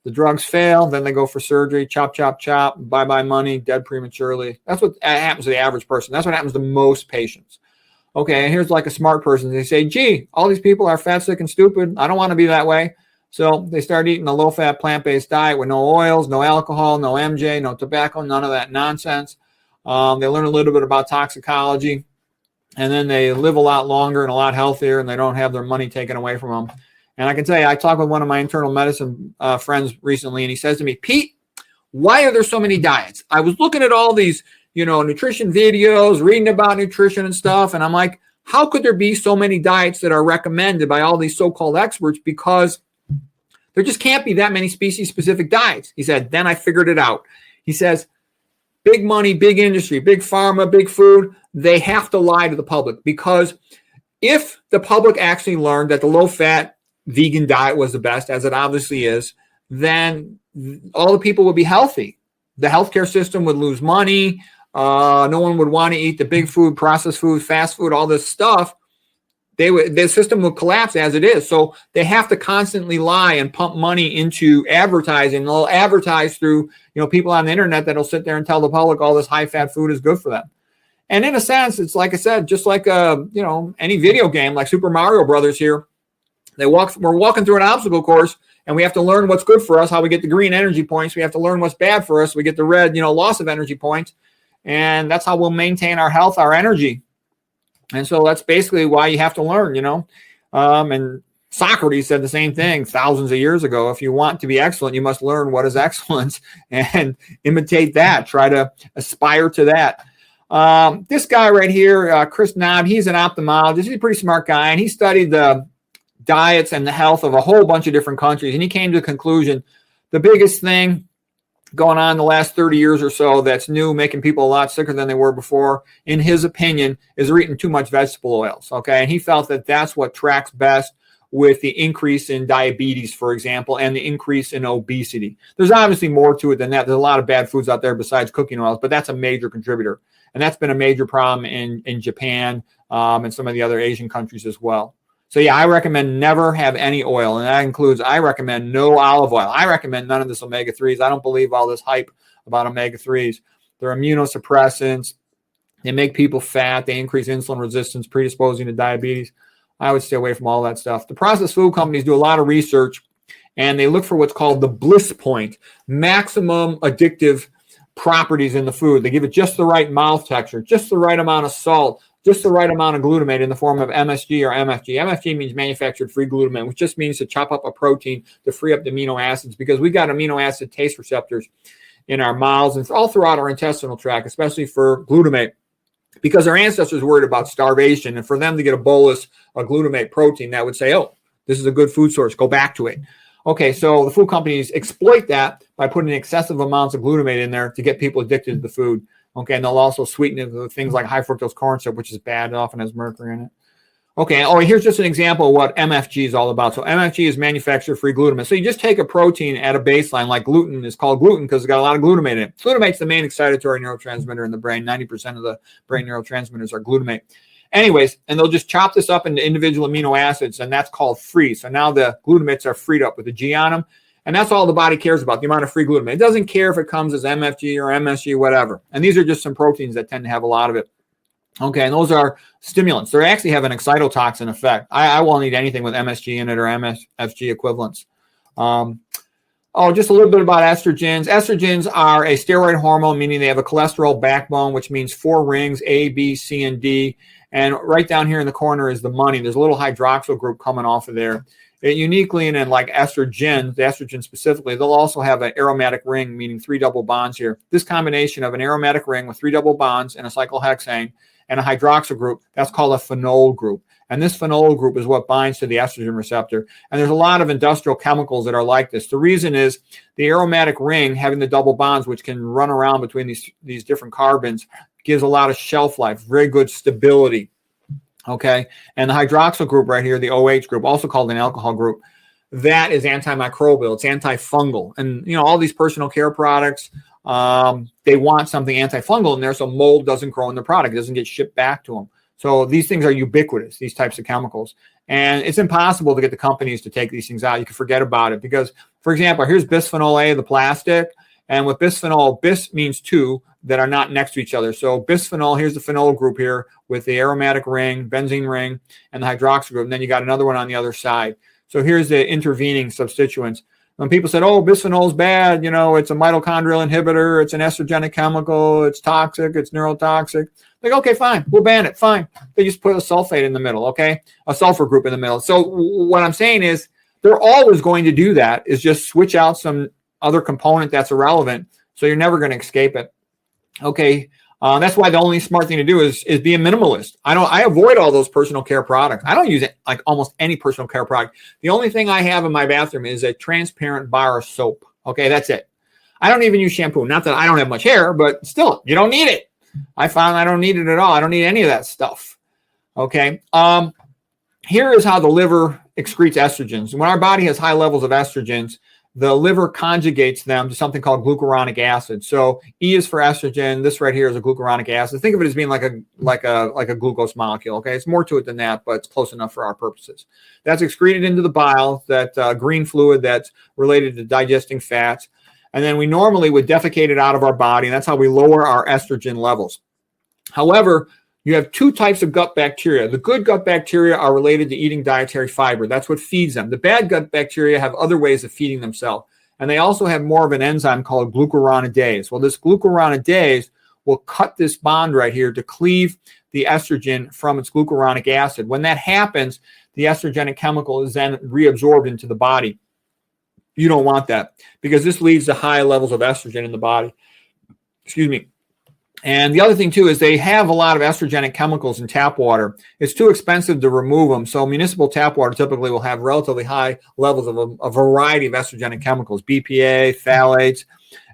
The drugs fail, then they go for surgery, chop, chop, chop, bye-bye money, dead prematurely. That's what happens to the average person. That's what happens to most patients. Okay, and here's like a smart person. They say, gee, all these people are fat, sick, and stupid. I don't want to be that way. So they start eating a low-fat, plant-based diet with no oils, no alcohol, no MJ, no tobacco, none of that nonsense. They learn a little bit about toxicology, and then they live a lot longer and a lot healthier, and they don't have their money taken away from them. And I can tell you, I talked with one of my internal medicine friends recently, and he says to me, Pete, why are there so many diets? I was looking at all these, nutrition videos, reading about nutrition and stuff, and I'm like, how could there be so many diets that are recommended by all these so-called experts? Because there just can't be that many species-specific diets. He said, then I figured it out. He says, big money, big industry, big pharma, big food, they have to lie to the public, because if the public actually learned that the low-fat vegan diet was the best, as it obviously is, then all the people would be healthy. The healthcare system would lose money. No one would want to eat the big food, processed food, fast food, all this stuff. The system will collapse as it is. So they have to constantly lie and pump money into advertising. They'll advertise through, people on the internet that'll sit there and tell the public all this high-fat food is good for them. And in a sense, it's like I said, just like any video game, like Super Mario Brothers here. We're walking through an obstacle course, and we have to learn what's good for us, how we get the green energy points. We have to learn what's bad for us. We get the red, loss of energy points. And that's how we'll maintain our health, our energy. And so that's basically why you have to learn, and Socrates said the same thing thousands of years ago. If you want to be excellent, you must learn what is excellence and imitate that. Try to aspire to that. This guy right here, Chris Knob, he's an ophthalmologist. He's a pretty smart guy, and he studied the diets and the health of a whole bunch of different countries. And he came to the conclusion, the biggest thing going on the last 30 years or so that's new, making people a lot sicker than they were before, in his opinion, is they're eating too much vegetable oils. Okay. And he felt that that's what tracks best with the increase in diabetes, for example, and the increase in obesity. There's obviously more to it than that. There's a lot of bad foods out there besides cooking oils, but that's a major contributor. And that's been a major problem in Japan and some of the other Asian countries as well. So yeah, I recommend never have any oil. And that includes, I recommend no olive oil. I recommend none of this omega-3s. I don't believe all this hype about omega-3s. They're immunosuppressants. They make people fat. They increase insulin resistance, predisposing to diabetes. I would stay away from all that stuff. The processed food companies do a lot of research, and they look for what's called the bliss point, maximum addictive properties in the food. They give it just the right mouth texture, just the right amount of salt, just the right amount of glutamate in the form of MSG or MFG. MFG means manufactured free glutamate, which just means to chop up a protein to free up the amino acids, because we got amino acid taste receptors in our mouths and all throughout our intestinal tract, especially for glutamate. because our ancestors worried about starvation, and for them to get a bolus of glutamate protein, that would say, oh, this is a good food source, go back to it. Okay, so the food companies exploit that by putting excessive amounts of glutamate in there to get people addicted to the food. Okay, and they'll also sweeten it with things like high fructose corn syrup, which is bad. It often has mercury in it. Okay, here's just an example of what MFG is all about. So MFG is manufacturer-free glutamate. So you just take a protein at a baseline, like gluten is called gluten because it's got a lot of glutamate in it. Glutamate's the main excitatory neurotransmitter in the brain. 90% of the brain neurotransmitters are glutamate. Anyways, and they'll just chop this up into individual amino acids, and that's called free. So now the glutamates are freed up with a G on them, and that's all the body cares about, the amount of free glutamate. It doesn't care if it comes as MFG or MSG, whatever. And these are just some proteins that tend to have a lot of it. Okay, and those are stimulants. They actually have an excitotoxin effect. I won't eat anything with MSG in it or MSG equivalents. Just a little bit about estrogens. Estrogens are a steroid hormone, meaning they have a cholesterol backbone, which means 4 rings, A, B, C, and D. And right down here in the corner is the money. There's a little hydroxyl group coming off of there. Uniquely, and in like estrogen, the estrogen specifically, they'll also have an aromatic ring, meaning 3 double bonds here. This combination of an aromatic ring with 3 double bonds and a cyclohexane and a hydroxyl group, that's called a phenol group. And this phenol group is what binds to the estrogen receptor. And there's a lot of industrial chemicals that are like this. The reason is the aromatic ring, having the double bonds, which can run around between these different carbons, gives a lot of shelf life, very good stability. Okay, and the hydroxyl group right here, the OH group, also called an alcohol group, that is antimicrobial, it's antifungal. And, all these personal care products, they want something antifungal in there so mold doesn't grow in the product, it doesn't get shipped back to them. So these things are ubiquitous, these types of chemicals. And it's impossible to get the companies to take these things out. You can forget about it because, for example, here's bisphenol A, the plastic. And with bisphenol, bis means 2 that are not next to each other. So bisphenol, here's the phenol group here with the aromatic ring, benzene ring, and the hydroxyl group. And then you got another one on the other side. So here's the intervening substituents. When people said, oh, bisphenol is bad, it's a mitochondrial inhibitor, it's an estrogenic chemical, it's toxic, it's neurotoxic. Like, okay, fine, we'll ban it, fine. They just put a sulfate in the middle, okay? A sulfur group in the middle. So what I'm saying is they're always going to do that, is just switch out some other component that's irrelevant, so you're never going to escape it. Okay, that's why the only smart thing to do is be a minimalist. I avoid all those personal care products. I don't use it like almost any personal care product. The only thing I have in my bathroom is a transparent bar of soap. Okay, that's it. I don't even use shampoo. Not that I don't have much hair, but still, you don't need it. I found I don't need it at all. I don't need any of that stuff. Okay, here is how the liver excretes estrogens. When our body has high levels of estrogens, the liver conjugates them to something called glucuronic acid. So E is for estrogen. This right here is a glucuronic acid. Think of it as being like a glucose molecule. Okay, it's more to it than that, but it's close enough for our purposes. That's excreted into the bile, that green fluid that's related to digesting fats. And then we normally would defecate it out of our body, and that's how we lower our estrogen levels. However, you have 2 types of gut bacteria. The good gut bacteria are related to eating dietary fiber. That's what feeds them. The bad gut bacteria have other ways of feeding themselves. And they also have more of an enzyme called glucuronidase. Well, this glucuronidase will cut this bond right here to cleave the estrogen from its glucuronic acid. When that happens, the estrogenic chemical is then reabsorbed into the body. You don't want that because this leads to high levels of estrogen in the body. Excuse me. And the other thing, too, is they have a lot of estrogenic chemicals in tap water. It's too expensive to remove them. So municipal tap water typically will have relatively high levels of a variety of estrogenic chemicals, BPA, phthalates,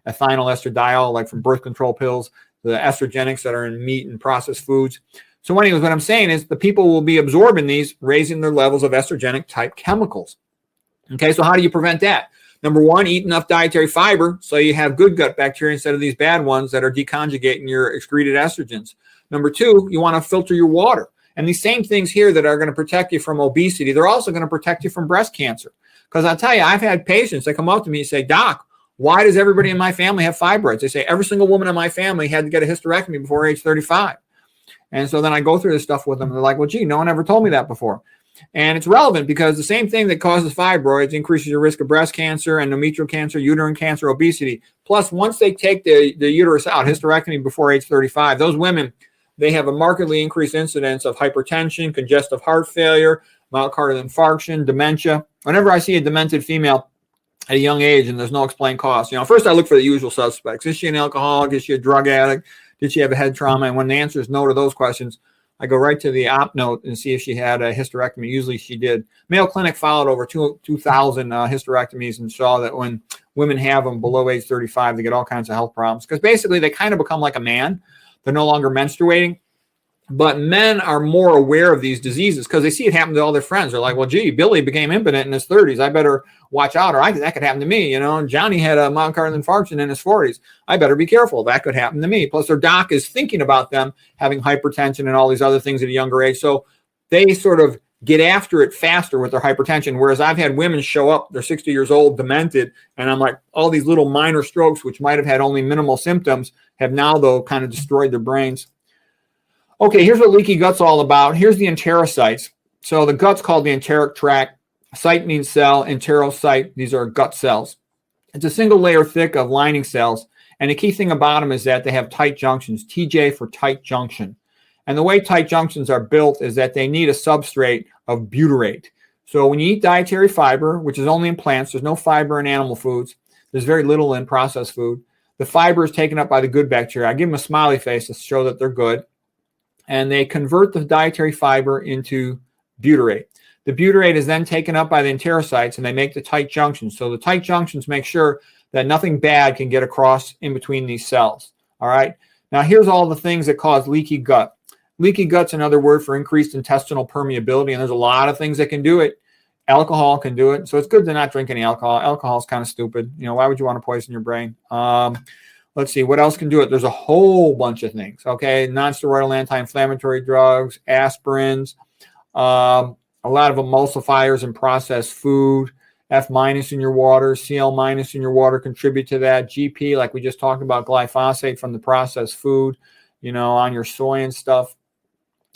ethinyl estradiol, like from birth control pills, the estrogenics that are in meat and processed foods. So anyways, what I'm saying is the people will be absorbing these, raising their levels of estrogenic type chemicals. Okay, so how do you prevent that? Number 1, eat enough dietary fiber so you have good gut bacteria instead of these bad ones that are deconjugating your excreted estrogens. Number 2, you want to filter your water. And these same things here that are going to protect you from obesity, they're also going to protect you from breast cancer. Because I'll tell you, I've had patients that come up to me and say, Doc, why does everybody in my family have fibroids? They say, every single woman in my family had to get a hysterectomy before age 35. And so then I go through this stuff with them. And they're like, well, gee, no one ever told me that before. And it's relevant because the same thing that causes fibroids increases your risk of breast cancer, endometrial cancer, uterine cancer, obesity. Plus, once they take the uterus out, hysterectomy before age 35, those women, they have a markedly increased incidence of hypertension, congestive heart failure, myocardial infarction, dementia. Whenever I see a demented female at a young age and there's no explained cause, first I look for the usual suspects. Is she an alcoholic? Is she a drug addict? Did she have a head trauma? And when the answer is no to those questions, I go right to the op note and see if she had a hysterectomy. Usually she did. Mayo Clinic followed over 2,000 hysterectomies and saw that when women have them below age 35, they get all kinds of health problems because basically they kind of become like a man. They're no longer menstruating. But men are more aware of these diseases because they see it happen to all their friends. They're like, well, gee, Billy became impotent in his 30s. I better watch out, or that could happen to me. And Johnny had a myocardial infarction in his 40s. I better be careful. That could happen to me. Plus, their doc is thinking about them having hypertension and all these other things at a younger age. So they sort of get after it faster with their hypertension. Whereas I've had women show up, they're 60 years old, demented, and I'm like, all these little minor strokes, which might have had only minimal symptoms, have now, though, kind of destroyed their brains. Okay, here's what leaky gut's all about. Here's the enterocytes. So the gut's called the enteric tract. Cyte means cell, enterocyte, these are gut cells. It's a single layer thick of lining cells. And the key thing about them is that they have tight junctions, TJ for tight junction. And the way tight junctions are built is that they need a substrate of butyrate. So when you eat dietary fiber, which is only in plants, there's no fiber in animal foods. There's very little in processed food. The fiber is taken up by the good bacteria. I give them a smiley face to show that they're good. And they convert the dietary fiber into butyrate. The butyrate is then taken up by the enterocytes, and they make the tight junctions. So the tight junctions make sure that nothing bad can get across in between these cells. All right. Now, here's all the things that cause leaky gut. Leaky gut's another word for increased intestinal permeability, and there's a lot of things that can do it. Alcohol can do it. So it's good to not drink any alcohol. Alcohol is kind of stupid. Why would you want to poison your brain? Let's see, what else can do it? There's a whole bunch of things, okay? Non-steroidal anti-inflammatory drugs, aspirins, a lot of emulsifiers in processed food, F- in your water, Cl- in your water contribute to that. GP, like we just talked about, glyphosate from the processed food, on your soy and stuff.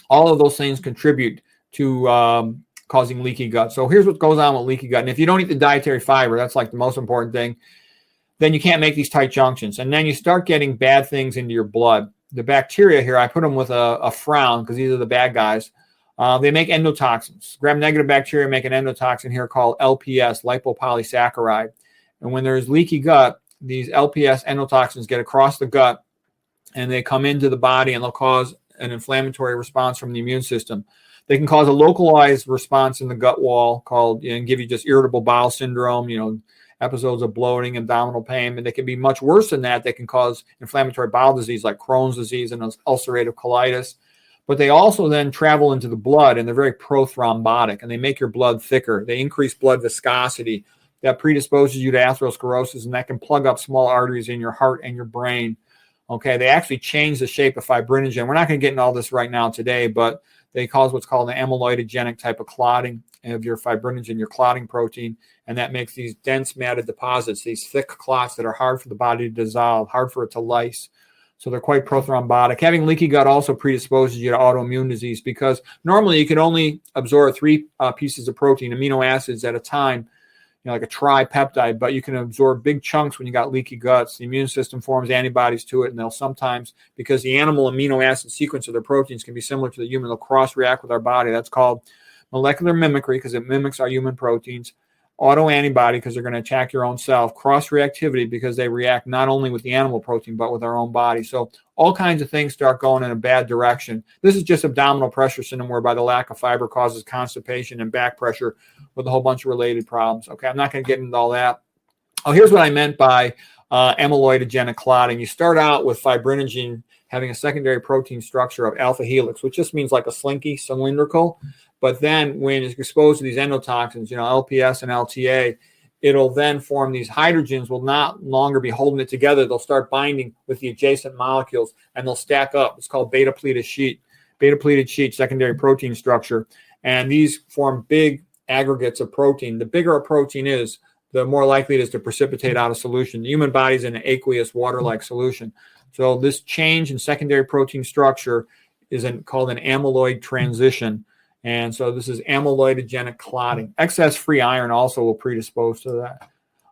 All of those things contribute to causing leaky gut. So here's what goes on with leaky gut. And if you don't eat the dietary fiber, that's like the most important thing, then you can't make these tight junctions. And then you start getting bad things into your blood. The bacteria here, I put them with a frown because these are the bad guys. They make endotoxins. Gram-negative bacteria make an endotoxin here called LPS, lipopolysaccharide. And when there's leaky gut, these LPS endotoxins get across the gut and they come into the body and they'll cause an inflammatory response from the immune system. They can cause a localized response in the gut wall called, and give you just irritable bowel syndrome, episodes of bloating, abdominal pain, and they can be much worse than that. They can cause inflammatory bowel disease like Crohn's disease and ulcerative colitis. But they also then travel into the blood, and they're very prothrombotic, and they make your blood thicker. They increase blood viscosity. That predisposes you to atherosclerosis, and that can plug up small arteries in your heart and your brain. Okay, they actually change the shape of fibrinogen. We're not going to get into all this right now today, but they cause what's called an amyloidogenic type of clotting of your fibrinogen, your clotting protein, and that makes these dense matted deposits, these thick clots that are hard for the body to dissolve, hard for it to lyse. So they're quite prothrombotic. Having leaky gut also predisposes you to autoimmune disease because normally you can only absorb 3 pieces of protein, amino acids at a time, like a tripeptide, but you can absorb big chunks when you got leaky guts. The immune system forms antibodies to it, and they'll sometimes, because the animal amino acid sequence of their proteins can be similar to the human, they'll cross-react with our body. That's called molecular mimicry because it mimics our human proteins. Autoantibody because they're going to attack your own self. Cross-reactivity because they react not only with the animal protein but with our own body. So all kinds of things start going in a bad direction. This is just abdominal pressure syndrome whereby the lack of fiber causes constipation and back pressure with a whole bunch of related problems. Okay, I'm not going to get into all that. Oh, here's what I meant by amyloidogenic clotting. You start out with fibrinogen having a secondary protein structure of alpha helix, which just means like a slinky, cylindrical. But then when it's exposed to these endotoxins, LPS and LTA, it'll then form these hydrogens will not longer be holding it together. They'll start binding with the adjacent molecules and they'll stack up. It's called beta-pleated sheet, secondary protein structure. And these form big aggregates of protein. The bigger a protein is, the more likely it is to precipitate out of solution. The human body is in an aqueous water-like solution. So this change in secondary protein structure is called an amyloid transition. And so this is amyloidogenic clotting. Excess free iron also will predispose to that.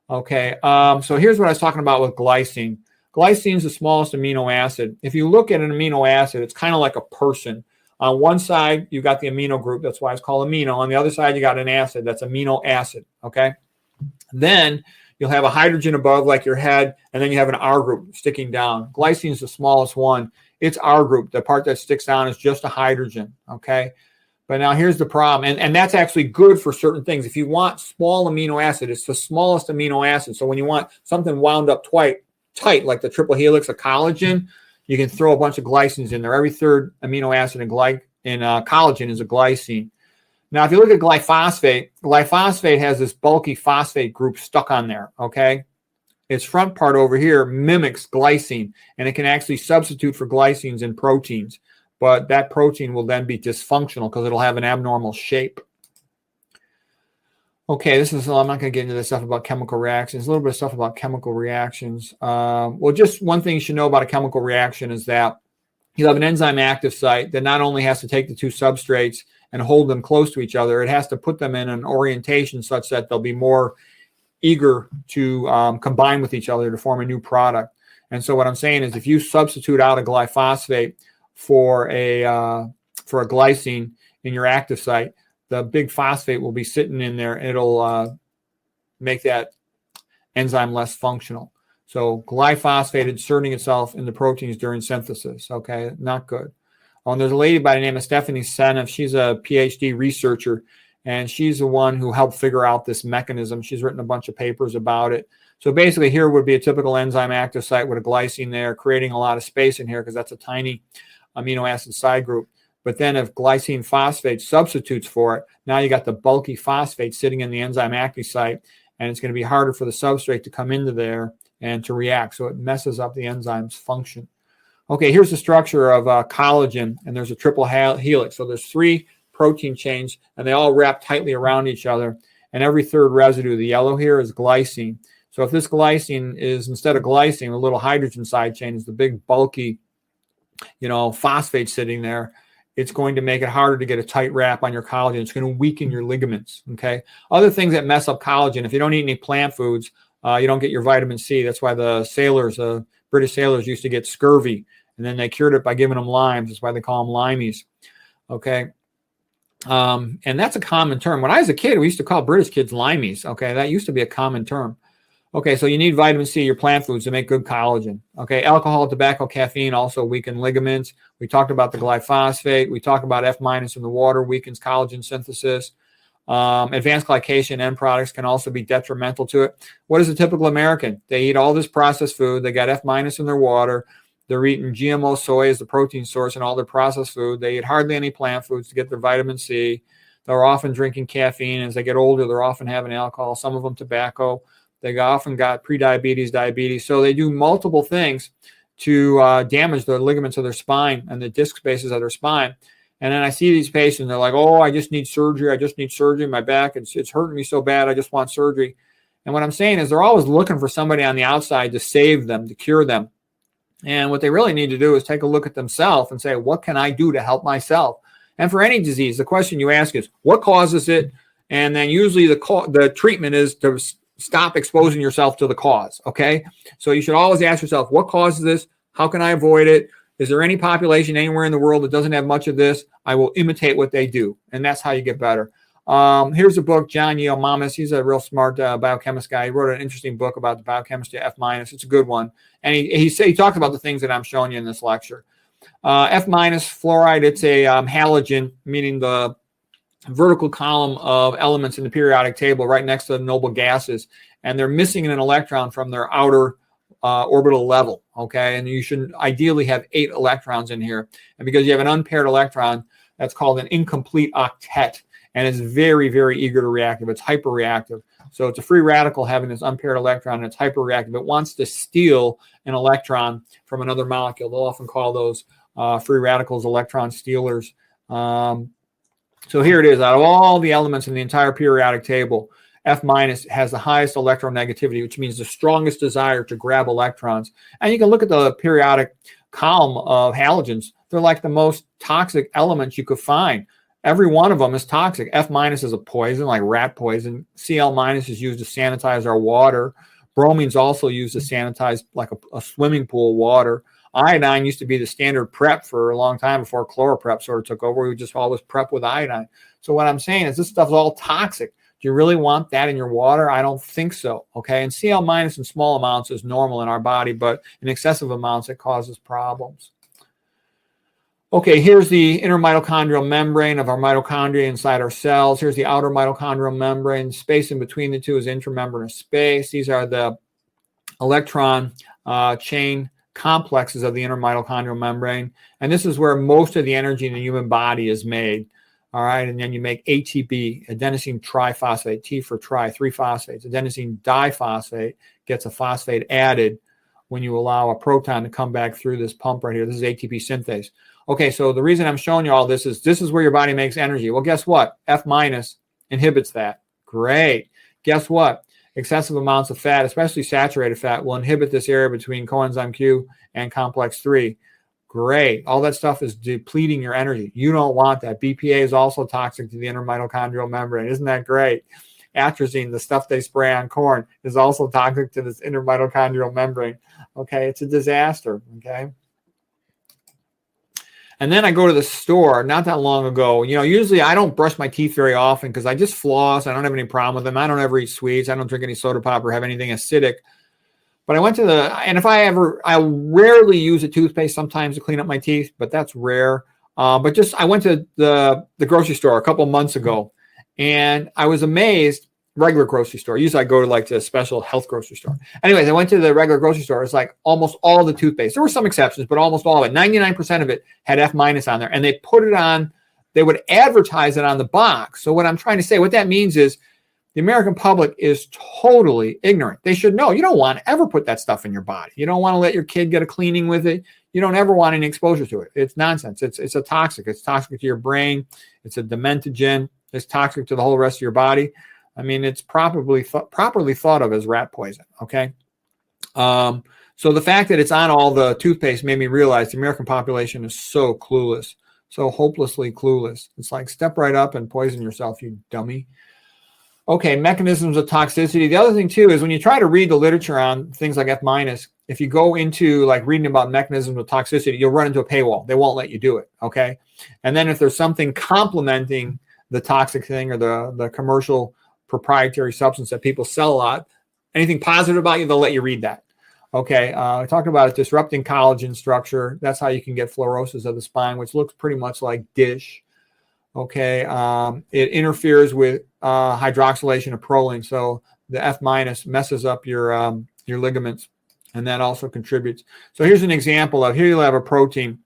Okay, so here's what I was talking about with glycine. Glycine is the smallest amino acid. If you look at an amino acid, it's kind of like a person. On one side, you've got the amino group. That's why it's called amino. On the other side, you got an acid. That's amino acid, okay? Then you'll have a hydrogen above like your head, and then you have an R group sticking down. Glycine is the smallest one. It's R group. The part that sticks down is just a hydrogen, okay? But now here's the problem, and that's actually good for certain things. If you want small amino acid, it's the smallest amino acid. So when you want something wound up tight, like the triple helix of collagen, you can throw a bunch of glycines in there. Every third amino acid in collagen is a glycine. Now, if you look at glyphosate has this bulky phosphate group stuck on there, okay? Its front part over here mimics glycine, and it can actually substitute for glycines in proteins. But that protein will then be dysfunctional because it'll have an abnormal shape. Okay, I'm not going to get into this stuff about chemical reactions. A little bit of stuff about chemical reactions. Well, just one thing you should know about a chemical reaction is that you have an enzyme active site that not only has to take the two substrates and hold them close to each other, it has to put them in an orientation such that they'll be more eager to combine with each other to form a new product. And so what I'm saying is if you substitute out a glyphosate for a glycine in your active site, the big phosphate will be sitting in there, and it'll make that enzyme less functional. So glyphosate inserting itself in the proteins during synthesis, okay, not good. And there's a lady by the name of Stephanie Seneff. She's a PhD researcher, and she's the one who helped figure out this mechanism. She's written a bunch of papers about it. So basically here would be a typical enzyme active site with a glycine there, creating a lot of space in here because that's a tiny amino acid side group. But then if glycine phosphate substitutes for it, now you got the bulky phosphate sitting in the enzyme active site, and it's going to be harder for the substrate to come into there and to react. So it messes up the enzyme's function. Okay, here's the structure of collagen, and there's a triple helix. So there's 3 protein chains, and they all wrap tightly around each other. And every third residue, the yellow here, is glycine. So if this glycine is, instead of glycine, a little hydrogen side chain is the big bulky, phosphate sitting there, it's going to make it harder to get a tight wrap on your collagen. It's going to weaken your ligaments, okay? Other things that mess up collagen, if you don't eat any plant foods, you don't get your vitamin C. That's why the sailors, British sailors used to get scurvy, and then they cured it by giving them limes. That's why they call them limeys, okay? And that's a common term. When I was a kid, we used to call British kids limeys, okay? That used to be a common term. Okay, so you need vitamin C, your plant foods, to make good collagen. Okay, alcohol, tobacco, caffeine also weaken ligaments. We talked about the glyphosate. We talked about F- in the water, weakens collagen synthesis. Advanced glycation end products can also be detrimental to it. What is a typical American? They eat all this processed food. They got F- in their water. They're eating GMO soy as the protein source in all their processed food. They eat hardly any plant foods to get their vitamin C. They're often drinking caffeine. As they get older, they're often having alcohol, some of them tobacco. They often got prediabetes, diabetes. So they do multiple things to damage the ligaments of their spine and the disc spaces of their spine. And then I see these patients, they're like, oh, I just need surgery. I just need surgery. My back, it's hurting me so bad. I just want surgery. And what I'm saying is they're always looking for somebody on the outside to save them, to cure them. And what they really need to do is take a look at themselves and say, what can I do to help myself? And for any disease, the question you ask is, what causes it? And then usually the treatment is to stop exposing yourself to the cause, okay? So you should always ask yourself, what causes this? How can I avoid it? Is there any population anywhere in the world that doesn't have much of this? I will imitate what they do, and that's how you get better. Here's a book, John Yeomamis. He's a real smart biochemist guy. He wrote an interesting book about the biochemistry of F-. It's a good one. And he talks about the things that I'm showing you in this lecture. F- fluoride, it's a halogen, meaning the vertical column of elements in the periodic table right next to the noble gases, and they're missing an electron from their outer orbital level, okay? And you should ideally have 8 electrons in here. And because you have an unpaired electron, that's called an incomplete octet, and it's very, very eager to reactive. It's hyperreactive. So it's a free radical having this unpaired electron, and it's hyperreactive. It wants to steal an electron from another molecule. They'll often call those free radicals electron stealers. So here it is. Out of all the elements in the entire periodic table, F- has the highest electronegativity, which means the strongest desire to grab electrons. And you can look at the periodic column of halogens. They're like the most toxic elements you could find. Every one of them is toxic. F- is a poison, like rat poison. Cl- is used to sanitize our water. Bromine's also used to sanitize like a swimming pool water. Iodine used to be the standard prep for a long time before chloroprep sort of took over. We would just always prep with iodine. So what I'm saying is this stuff is all toxic. Do you really want that in your water? I don't think so, okay? And Cl- in small amounts is normal in our body, but in excessive amounts, it causes problems. Okay, here's the inner mitochondrial membrane of our mitochondria inside our cells. Here's the outer mitochondrial membrane. Space in between the two is intramembranous space. These are the electron chain complexes of the inner mitochondrial membrane. And this is where most of the energy in the human body is made. All right, and then you make ATP, adenosine triphosphate, T for tri, 3 phosphates. Adenosine diphosphate gets a phosphate added when you allow a proton to come back through this pump right here. This is ATP synthase. Okay, so the reason I'm showing you all this is where your body makes energy. Well, guess what? F- inhibits that. Great. Guess what? Excessive amounts of fat, especially saturated fat, will inhibit this area between coenzyme Q and complex 3. Great. All that stuff is depleting your energy. You don't want that. BPA is also toxic to the inner mitochondrial membrane. Isn't that great? Atrazine, the stuff they spray on corn, is also toxic to this inner mitochondrial membrane. Okay, it's a disaster. Okay. And then I go to the store not that long ago. Usually I don't brush my teeth very often because I just floss. I don't have any problem with them. I don't ever eat sweets. I don't drink any soda pop or have anything acidic. But I went to I rarely use a toothpaste sometimes to clean up my teeth, but that's rare. I went to the grocery store a couple months ago, and I was amazed. Regular grocery store. Usually I go to a special health grocery store. Anyways, I went to the regular grocery store. It's like almost all the toothpaste. There were some exceptions, but almost all of it. 99% of it had F- on there, and they put it on. They would advertise it on the box. So what I'm trying to say, what that means is the American public is totally ignorant. They should know. You don't want to ever put that stuff in your body. You don't want to let your kid get a cleaning with it. You don't ever want any exposure to it. It's nonsense. It's a toxic. It's toxic to your brain. It's a dementogen. It's toxic to the whole rest of your body. I mean, it's properly thought of as rat poison, okay? So the fact that it's on all the toothpaste made me realize the American population is so clueless, so hopelessly clueless. It's like, step right up and poison yourself, you dummy. Okay, mechanisms of toxicity. The other thing, too, is when you try to read the literature on things like F-, if you go into reading about mechanisms of toxicity, you'll run into a paywall. They won't let you do it, okay? And then if there's something complementing the toxic thing or the commercial proprietary substance that people sell a lot, anything positive about you, they'll let you read that. Okay, I talked about it, disrupting collagen structure. That's how you can get fluorosis of the spine, which looks pretty much like dish. Okay, it interferes with hydroxylation of proline, so the F- messes up your ligaments, and that also contributes. So here's an example of, here you'll have a protein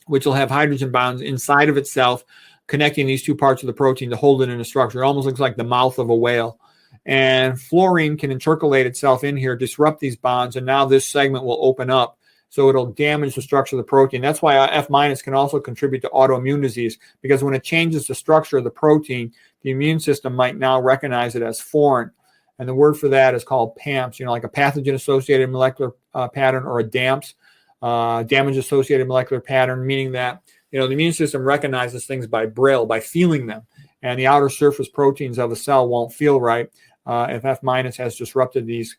which will have hydrogen bonds inside of itself, connecting these two parts of the protein to hold it in a structure. It almost looks like the mouth of a whale. And fluorine can intercalate itself in here, disrupt these bonds, and now this segment will open up. So it'll damage the structure of the protein. That's why F- can also contribute to autoimmune disease, because when it changes the structure of the protein, the immune system might now recognize it as foreign. And the word for that is called PAMPs, like a pathogen-associated molecular pattern, or a DAMPs, damage-associated molecular pattern, meaning that the immune system recognizes things by Braille, by feeling them. And the outer surface proteins of a cell won't feel right if F- has disrupted these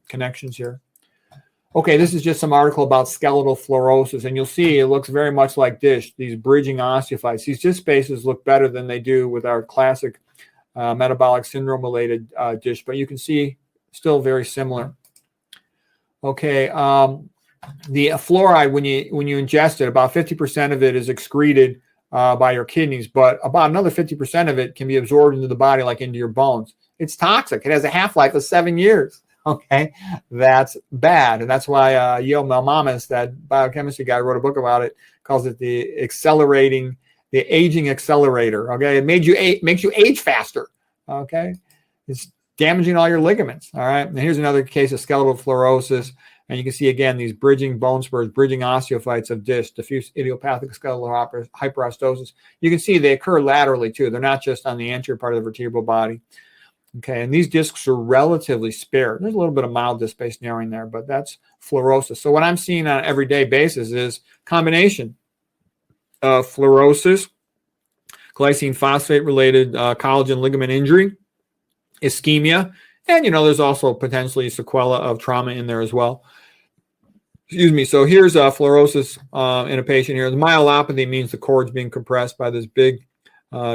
connections here. Okay, this is just some article about skeletal fluorosis. And you'll see it looks very much like dish, these bridging osteophytes. These disc spaces look better than they do with our classic metabolic syndrome-related dish. But you can see still very similar. Okay, the fluoride, when you ingest it, about 50% of it is excreted by your kidneys, but about another 50% of it can be absorbed into the body, like into your bones. It's toxic. It has a half-life of 7 years. Okay, that's bad, and that's why Yale Malmamas, that biochemistry guy, wrote a book about it, calls it the aging accelerator. Okay, it makes you age faster. Okay, it's damaging all your ligaments. All right, and here's another case of skeletal fluorosis. And you can see, again, these bridging bone spurs, bridging osteophytes of diffuse idiopathic skeletal hyperostosis. You can see they occur laterally, too. They're not just on the anterior part of the vertebral body. Okay, and these discs are relatively spare. There's a little bit of mild disc space narrowing there, but that's fluorosis. So what I'm seeing on an everyday basis is combination of fluorosis, glycine phosphate-related collagen ligament injury, ischemia, and, there's also potentially sequela of trauma in there as well. Excuse me. So here's fluorosis in a patient here. The myelopathy means the cord's being compressed by this big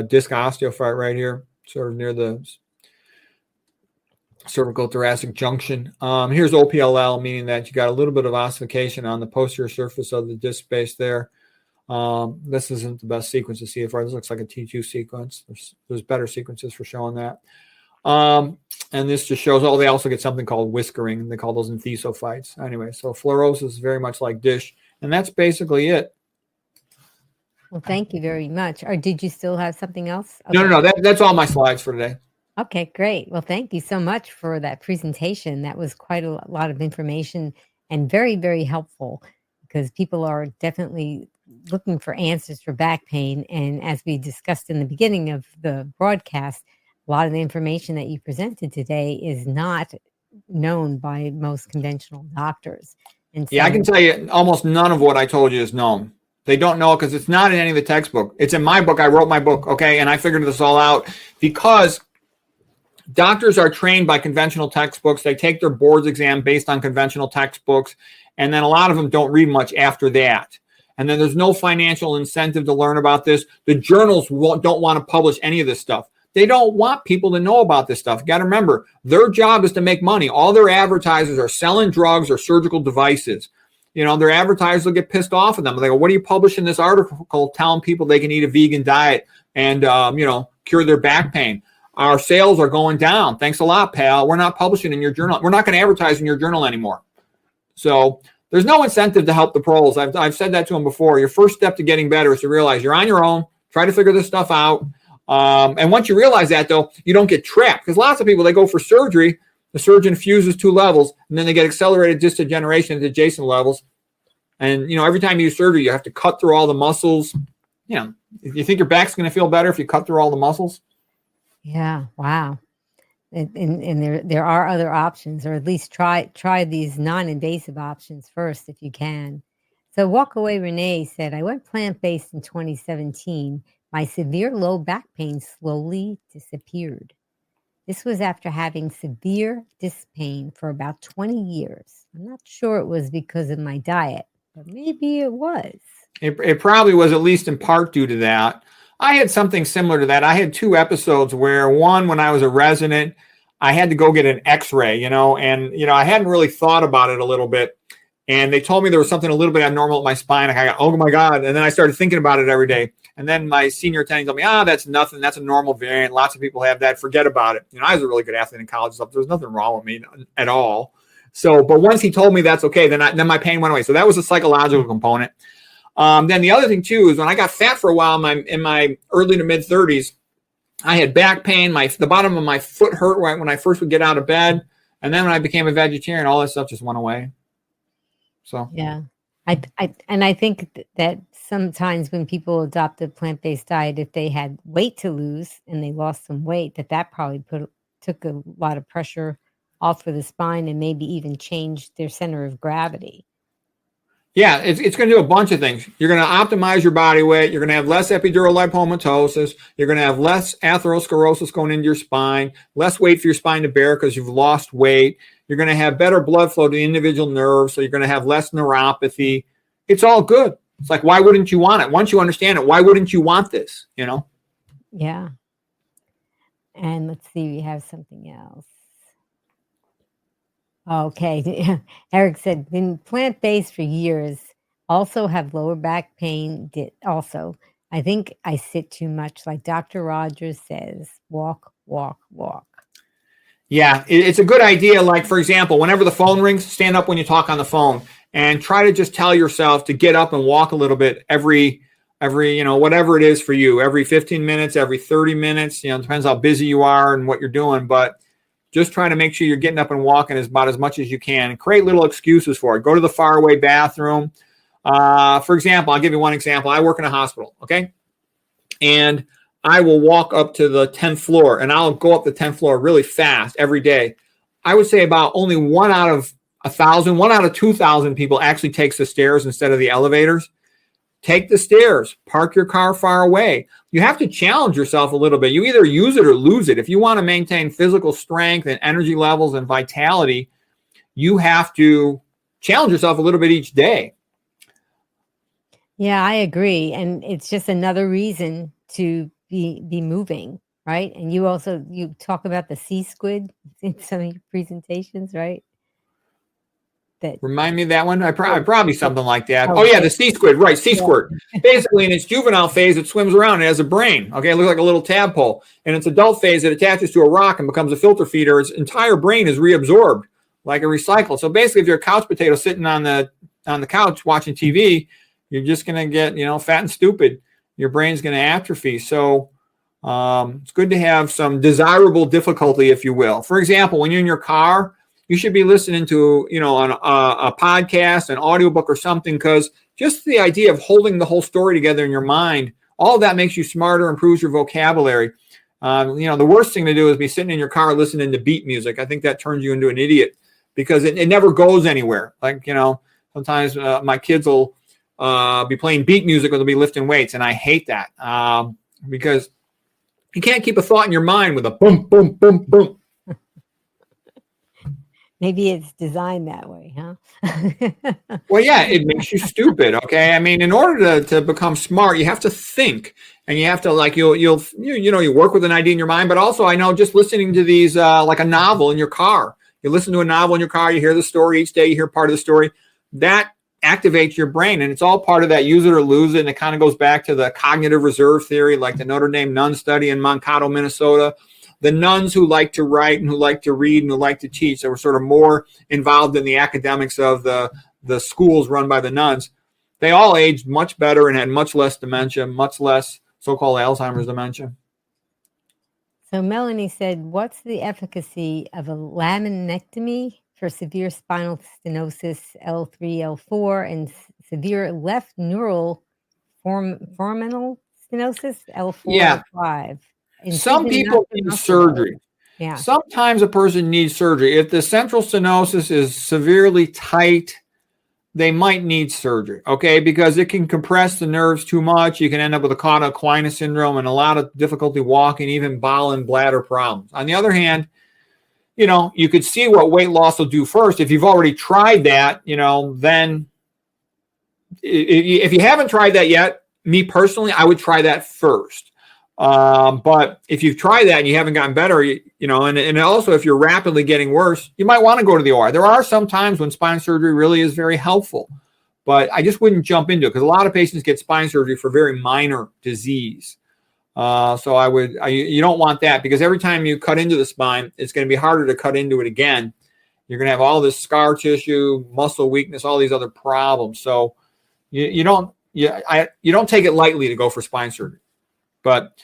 disc osteophyte right here, sort of near the cervical thoracic junction. Here's OPLL, meaning that you got a little bit of ossification on the posterior surface of the disc space there. This isn't the best sequence to CFR. This looks like a T2 sequence. There's better sequences for showing that. And this just shows, they also get something called whiskering. They call those enthesophytes. Anyway, so fluorosis is very much like dish. And that's basically it. Well, thank you very much. Or did you still have something else? Okay. No. That's all my slides for today. Okay, great. Well, thank you so much for that presentation. That was quite a lot of information and very, very helpful, because people are definitely looking for answers for back pain. And as we discussed in the beginning of the broadcast, a lot of the information that you presented today is not known by most conventional doctors. And so, yeah, I can tell you almost none of what I told you is known. They don't know because it's not in any of the textbook. It's in my book. I wrote my book, okay? And I figured this all out because doctors are trained by conventional textbooks. They take their boards exam based on conventional textbooks, and then a lot of them don't read much after that. And then there's no financial incentive to learn about this. The journals don't want to publish any of this stuff. They don't want people to know about this stuff. You got to remember, their job is to make money. All their advertisers are selling drugs or surgical devices. You know, their advertisers will get pissed off at them. They go, what are you publishing this article telling people they can eat a vegan diet and, cure their back pain? Our sales are going down. Thanks a lot, pal. We're not publishing in your journal. We're not going to advertise in your journal anymore. So there's no incentive to help the pros. I've said that to them before. Your first step to getting better is to realize you're on your own. Try to figure this stuff out. And once you realize that, though, you don't get trapped. Because lots of people, they go for surgery. The surgeon fuses 2 levels, and then they get accelerated disc degeneration at adjacent levels. And, every time you do surgery, you have to cut through all the muscles. You think your back's going to feel better if you cut through all the muscles? Yeah. Wow. And there are other options, or at least try these non-invasive options first if you can. So Walkaway Renee said, I went plant-based in 2017. My severe low back pain slowly disappeared. This was after having severe disc pain for about 20 years. I'm not sure it was because of my diet, but maybe it was. It probably was, at least in part, due to that. I had something similar to that. I had 2 episodes where one, when I was a resident, I had to go get an x-ray, and, I hadn't really thought about it a little bit. And they told me there was something a little bit abnormal with my spine. I got, oh my God. And then I started thinking about it every day. And then my senior attending told me, that's nothing. That's a normal variant. Lots of people have that. Forget about it. I was a really good athlete in college. So there was nothing wrong with me at all. So, but once he told me that's okay, then my pain went away. So that was a psychological component. Then the other thing too is when I got fat for a while in my early to mid 30s, I had back pain. The bottom of my foot hurt when I first would get out of bed. And then when I became a vegetarian, all that stuff just went away. So yeah, I think that sometimes when people adopt a plant-based diet, if they had weight to lose and they lost some weight, that probably took a lot of pressure off of the spine and maybe even changed their center of gravity. Yeah, it's going to do a bunch of things. You're going to optimize your body weight. You're going to have less epidural lipomatosis. You're going to have less atherosclerosis going into your spine, less weight for your spine to bear because you've lost weight. You're going to have better blood flow to the individual nerves, so you're going to have less neuropathy. It's all good. It's like, why wouldn't you want it? Once you understand it, why wouldn't you want this, Yeah. And let's see, we have something else. Okay. Eric said, been plant-based for years. Also have lower back pain. Also, I think I sit too much. Like Dr. Rogers says, walk, walk, walk. Yeah, it's a good idea. Like, for example, whenever the phone rings, stand up when you talk on the phone and try to just tell yourself to get up and walk a little bit every whatever it is for you, every 15 minutes, every 30 minutes, it depends how busy you are and what you're doing. But just try to make sure you're getting up and walking about as much as you can. Create little excuses for it. Go to the faraway bathroom. For example, I'll give you one example. I work in a hospital, okay? And I will walk up to the 10th floor, and I'll go up the 10th floor really fast every day. I would say about only 1 out of 1,000, 1 out of 2,000 people actually takes the stairs instead of the elevators. Take the stairs. Park your car far away. You have to challenge yourself a little bit. You either use it or lose it. If you want to maintain physical strength and energy levels and vitality, you have to challenge yourself a little bit each day. Yeah, I agree. And it's just another reason to be moving, right? And you talk about the sea squid in some of your presentations, right? that. Remind me of that one. Probably something like that. Oh, Oh yeah, the sea squid, right? Sea squirt. Basically, in its juvenile phase, it swims around. It has a brain. Okay, it looks like a little tadpole. In its adult phase, it attaches to a rock and becomes a filter feeder. Its entire brain is reabsorbed like a recycle. So basically, if you're a couch potato sitting on the couch watching TV, you're just gonna get fat and stupid. Your brain's gonna atrophy. So it's good to have some desirable difficulty, if you will. For example, when you're in your car, you should be listening to, on a podcast, an audiobook or something, because just the idea of holding the whole story together in your mind, all of that makes you smarter, improves your vocabulary. The worst thing to do is be sitting in your car listening to beat music. I think that turns you into an idiot because it never goes anywhere. Like, sometimes my kids will be playing beat music or they'll be lifting weights, and I hate that because you can't keep a thought in your mind with a boom, boom, boom, boom. Maybe it's designed that way, huh? Well, yeah, it makes you stupid. Okay, I mean, in order to become smart, you have to think, and you have to you work with an idea in your mind. But also, I know just listening to these like a novel in your car. You listen to a novel in your car. You hear the story each day. You hear part of the story. That activates your brain, and it's all part of that use it or lose it. And it kind of goes back to the cognitive reserve theory, like the Notre Dame nun study in Mankato, Minnesota. The nuns who like to write and who like to read and who like to teach, that were sort of more involved in the academics of the schools run by the nuns, they all aged much better and had much less dementia, much less so-called Alzheimer's dementia. So Melanie said, what's the efficacy of a laminectomy for severe spinal stenosis L3, L4, and severe left neural foraminal stenosis L4, L5? Some people need surgery. Yeah. Sometimes a person needs surgery. If the central stenosis is severely tight, they might need surgery, okay? Because it can compress the nerves too much. You can end up with a cauda equina syndrome and a lot of difficulty walking, even bowel and bladder problems. On the other hand, you could see what weight loss will do first. If you've already tried that, then if you haven't tried that yet, me personally, I would try that first. But if you've tried that and you haven't gotten better, and also if you're rapidly getting worse, you might want to go to the OR. There are some times when spine surgery really is very helpful, but I just wouldn't jump into it because a lot of patients get spine surgery for very minor disease. So you don't want that because every time you cut into the spine, it's going to be harder to cut into it again. You're going to have all this scar tissue, muscle weakness, all these other problems. So you don't take it lightly to go for spine surgery, but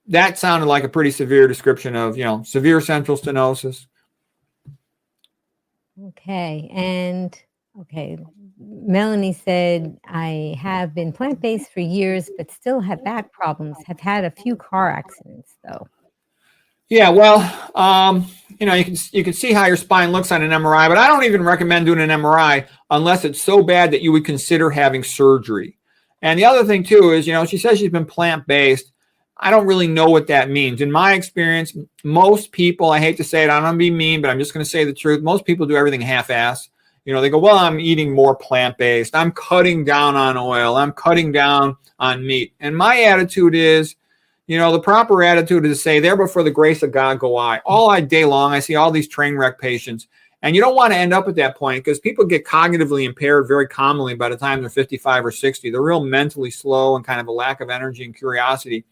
that sounded like a pretty severe description of, severe central stenosis. Okay. Melanie said, I have been plant-based for years, but still have back problems. Have had a few car accidents, though. Yeah, well, you can see how your spine looks on an MRI, but I don't even recommend doing an MRI unless it's so bad that you would consider having surgery. And the other thing, too, is, she says she's been plant-based. I don't really know what that means. In my experience, most people, I hate to say it, I don't want to be mean, but I'm just going to say the truth. Most people do everything half-ass. They go, well, I'm eating more plant-based. I'm cutting down on oil. I'm cutting down on meat. And my attitude is, the proper attitude is to say, there before the grace of God go I. All day long, I see all these train wreck patients. And you don't want to end up at that point because people get cognitively impaired very commonly by the time they're 55 or 60. They're real mentally slow and kind of a lack of energy and curiosity.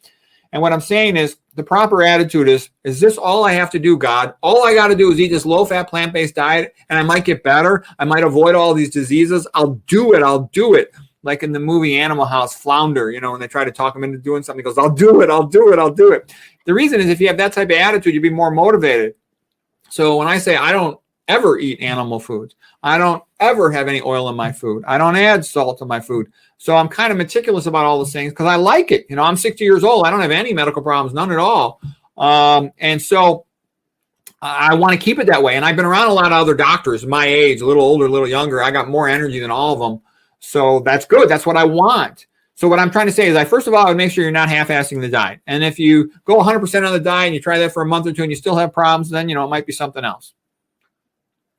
And what I'm saying is the proper attitude is this all I have to do, God? All I got to do is eat this low-fat plant-based diet and I might get better. I might avoid all these diseases. I'll do it. Like in the movie Animal House, Flounder, when they try to talk him into doing something, he goes, I'll do it. The reason is if you have that type of attitude, you'll be more motivated. So when I say I don't ever eat animal foods, I don't ever have any oil in my food, I don't add salt to my food. So I'm kind of meticulous about all those things because I like it. I'm 60 years old. I don't have any medical problems, none at all. And so I want to keep it that way. And I've been around a lot of other doctors my age, a little older, a little younger. I got more energy than all of them. So that's good. That's what I want. So what I'm trying to say is first of all, I would make sure you're not half-assing the diet. And if you go 100% on the diet and you try that for a month or two and you still have problems, then, it might be something else.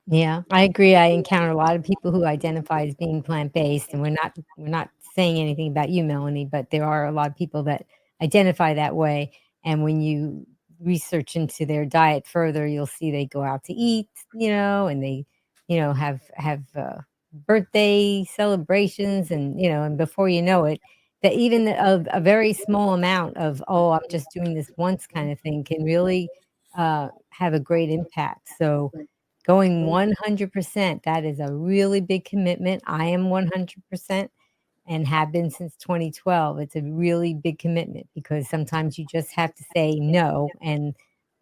Yeah, I agree. I encounter a lot of people who identify as being plant-based, and we're not saying anything about you, Melanie, but there are a lot of people that identify that way. And when you research into their diet further, you'll see they go out to eat, and they have birthday celebrations, and and before you know it, that even a very small amount of, oh, I'm just doing this once kind of thing can really have a great impact. So going 100%, that is a really big commitment. I am 100% and have been since 2012. It's a really big commitment because sometimes you just have to say no. And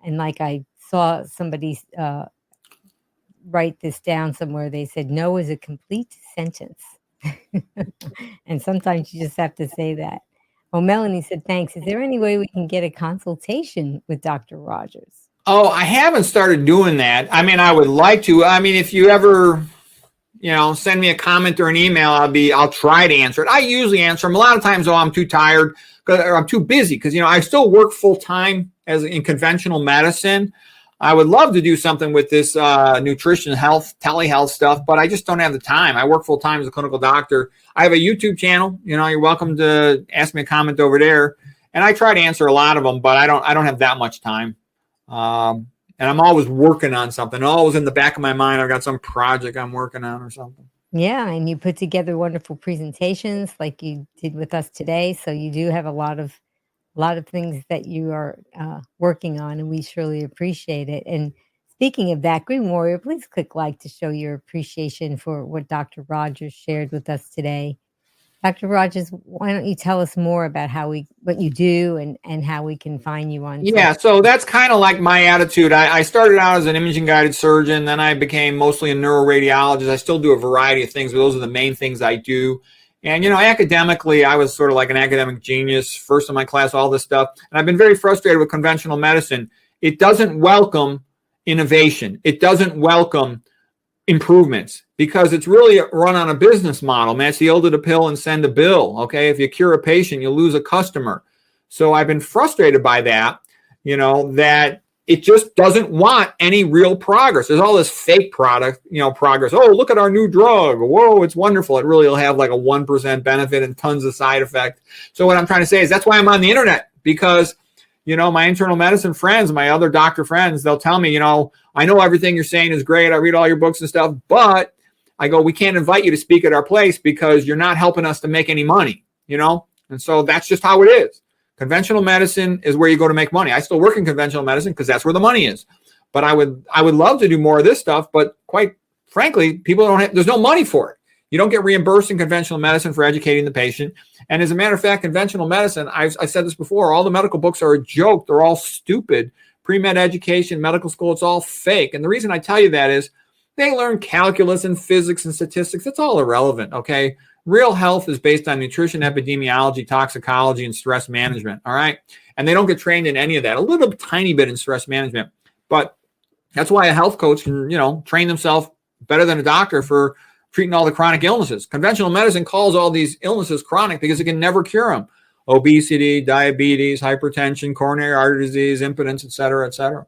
like I saw somebody write this down somewhere. They said, no is a complete sentence. And sometimes you just have to say that. Oh, Melanie said, thanks. Is there any way we can get a consultation with Dr. Rogers? Oh, I haven't started doing that. I mean, I would like to. I mean, if you ever, send me a comment or an email, I'll try to answer it. I usually answer them. A lot of times, though, I'm too tired or I'm too busy because, I still work full time in conventional medicine. I would love to do something with this nutrition, health, telehealth stuff, but I just don't have the time. I work full time as a clinical doctor. I have a YouTube channel. You're welcome to ask me a comment over there, and I try to answer a lot of them, but I don't have that much time. And I'm always working on something. Always in the back of my mind, I've got some project I'm working on or something. Yeah, and you put together wonderful presentations like you did with us today. So you do have a lot of things that you are working on, and we surely appreciate it. And speaking of that, Green Warrior, please click like to show your appreciation for what Dr. Rogers shared with us today. Dr. Rogers, why don't you tell us more about what you do and how we can find you on? Yeah, so that's kind of like my attitude. I started out as an imaging guided surgeon, then I became mostly a neuroradiologist. I still do a variety of things, but those are the main things I do. And, academically, I was sort of like an academic genius, first in my class, all this stuff. And I've been very frustrated with conventional medicine. It doesn't welcome innovation. It doesn't welcome improvements because it's really run on a business model. Match the ill to the pill and send a bill. Okay. If you cure a patient, you lose a customer. So I've been frustrated by that, that it just doesn't want any real progress. There's all this fake progress. Oh, look at our new drug. Whoa, it's wonderful. It really will have like a 1% benefit and tons of side effect. So what I'm trying to say is that's why I'm on the internet, because my internal medicine friends, my other doctor friends, they'll tell me, I know everything you're saying is great. I read all your books and stuff, but I go, we can't invite you to speak at our place because you're not helping us to make any money, And so that's just how it is. Conventional medicine is where you go to make money. I still work in conventional medicine because that's where the money is. But I would love to do more of this stuff, but quite frankly, there's no money for it. You don't get reimbursed in conventional medicine for educating the patient. And as a matter of fact, conventional medicine, I said this before, all the medical books are a joke. They're all stupid. Pre-med education, medical school, it's all fake. And the reason I tell you that is they learn calculus and physics and statistics. It's all irrelevant, okay? Real health is based on nutrition, epidemiology, toxicology, and stress management, all right? And they don't get trained in any of that. A little tiny bit in stress management. But that's why a health coach can, train themselves better than a doctor for treating all the chronic illnesses. Conventional medicine calls all these illnesses chronic because it can never cure them. Obesity, diabetes, hypertension, coronary artery disease, impotence, et cetera, et cetera.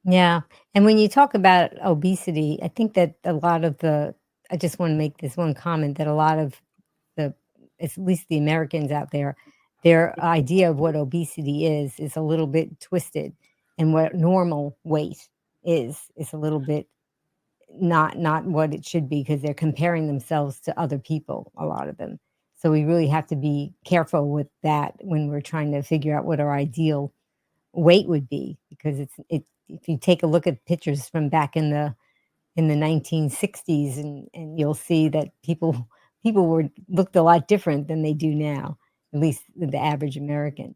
Yeah. And when you talk about obesity, I think that I just want to make this one comment that a lot of at least the Americans out there, their idea of what obesity is a little bit twisted, and what normal weight is a little bit not what it should be, because they're comparing themselves to other people, a lot of them. So we really have to be careful with that when we're trying to figure out what our ideal weight would be, because if you take a look at pictures from back in the 1960s, and you'll see that people looked a lot different than they do now, at least the average American.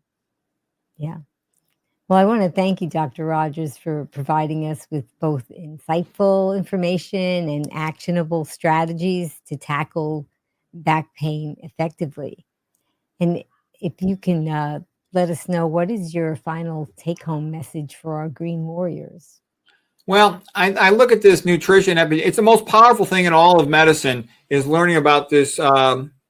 Yeah. Well, I want to thank you, Dr. Rogers, for providing us with both insightful information and actionable strategies to tackle back pain effectively. And if you can let us know, what is your final take-home message for our Green Warriors? Well, I look at this nutrition. It's the most powerful thing in all of medicine is learning about this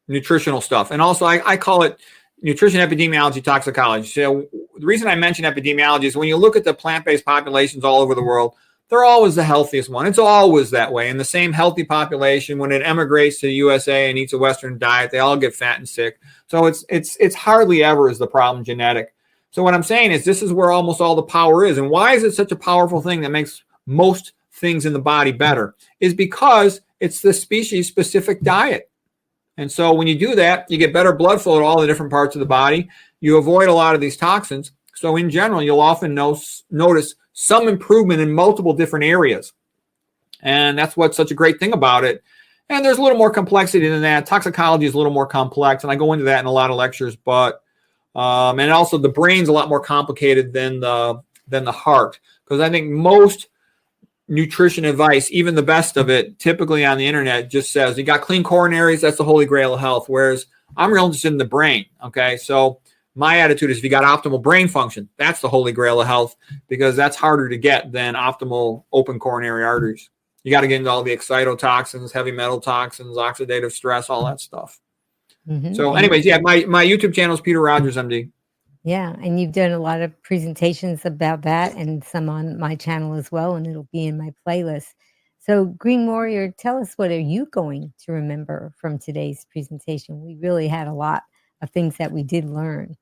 nutritional stuff. And also I call it nutrition epidemiology toxicology. So the reason I mention epidemiology is when you look at the plant-based populations all over the world, they're always the healthiest one. It's always that way. And the same healthy population, when it emigrates to the USA and eats a Western diet, they all get fat and sick. So it's hardly ever is the problem genetic. So what I'm saying is this is where almost all the power is. And why is it such a powerful thing that makes most things in the body better is because it's the species-specific diet. And so when you do that, you get better blood flow to all the different parts of the body. You avoid a lot of these toxins. So in general, you'll often notice some improvement in multiple different areas. And that's what's such a great thing about it. And there's a little more complexity than that. Toxicology is a little more complex, and I go into that in a lot of lectures. But and also the brain's a lot more complicated than the heart, because I think most nutrition advice, even the best of it, typically on the internet just says you got clean coronaries, that's the holy grail of health. Whereas I'm real interested in the brain. Okay, so my attitude is if you got optimal brain function, that's the holy grail of health, because that's harder to get than optimal open coronary arteries. You got to get into all the excitotoxins, heavy metal toxins, oxidative stress, all that stuff. Mm-hmm. So anyways, yeah, my YouTube channel is Peter Rogers, MD. Yeah, and you've done a lot of presentations about that and some on my channel as well, and it'll be in my playlist. So Green Warrior, tell us, what are you going to remember from today's presentation? We really had a lot of things that we did learn.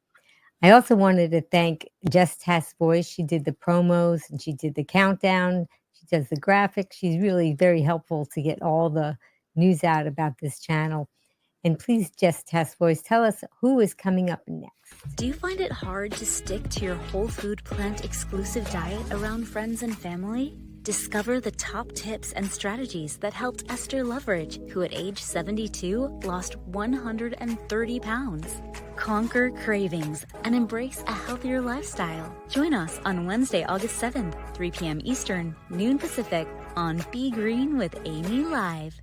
I also wanted to thank Jess Task Voice. She did the promos and she did the countdown. She does the graphics. She's really very helpful to get all the news out about this channel. And please, Jess Task Voice, tell us who is coming up next. Do you find it hard to stick to your whole food plant exclusive diet around friends and family? Discover the top tips and strategies that helped Esther Loveridge, who at age 72 lost 130 pounds. Conquer cravings and embrace a healthier lifestyle. Join us on Wednesday, August 7th, 3 p.m. Eastern, noon Pacific, on Be Green with Amy Live.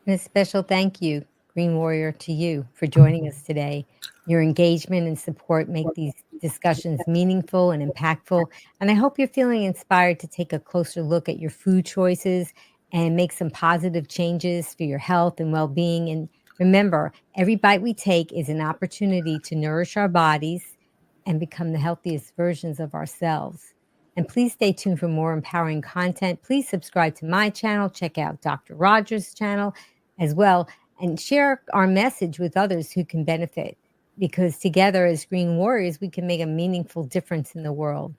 And a special thank you, Green Warrior, to you for joining us today. Your engagement and support make these discussions meaningful and impactful. And I hope you're feeling inspired to take a closer look at your food choices and make some positive changes for your health and well-being. And remember, every bite we take is an opportunity to nourish our bodies and become the healthiest versions of ourselves. And please stay tuned for more empowering content. Please subscribe to my channel. Check out Dr. Rogers' channel as well, and share our message with others who can benefit, because together as Green Warriors, we can make a meaningful difference in the world.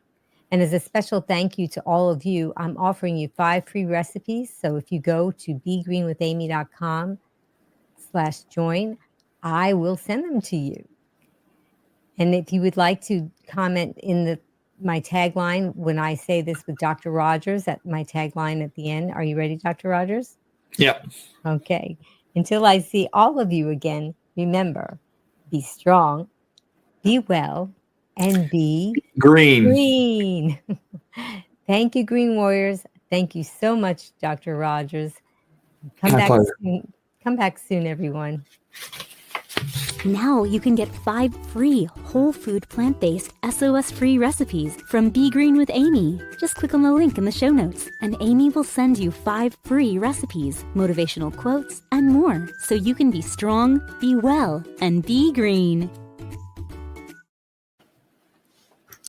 And as a special thank you to all of you, I'm offering you 5 free recipes. So if you go to begreenwithamy.com/join, I will send them to you. And if you would like to comment in my tagline, when I say this with Dr. Rogers, at my tagline at the end. Are you ready, Dr. Rogers? Yep. Okay. Until I see all of you again, remember, be strong, be well, and be green. Thank you, Green Warriors. Thank you so much, Dr. Rogers. Come back soon, everyone. Now you can get 5 free whole food plant-based SOS-free recipes from Be Green with Amy. Just click on the link in the show notes and Amy will send you 5 free recipes, motivational quotes, and more so you can be strong, be well, and be green.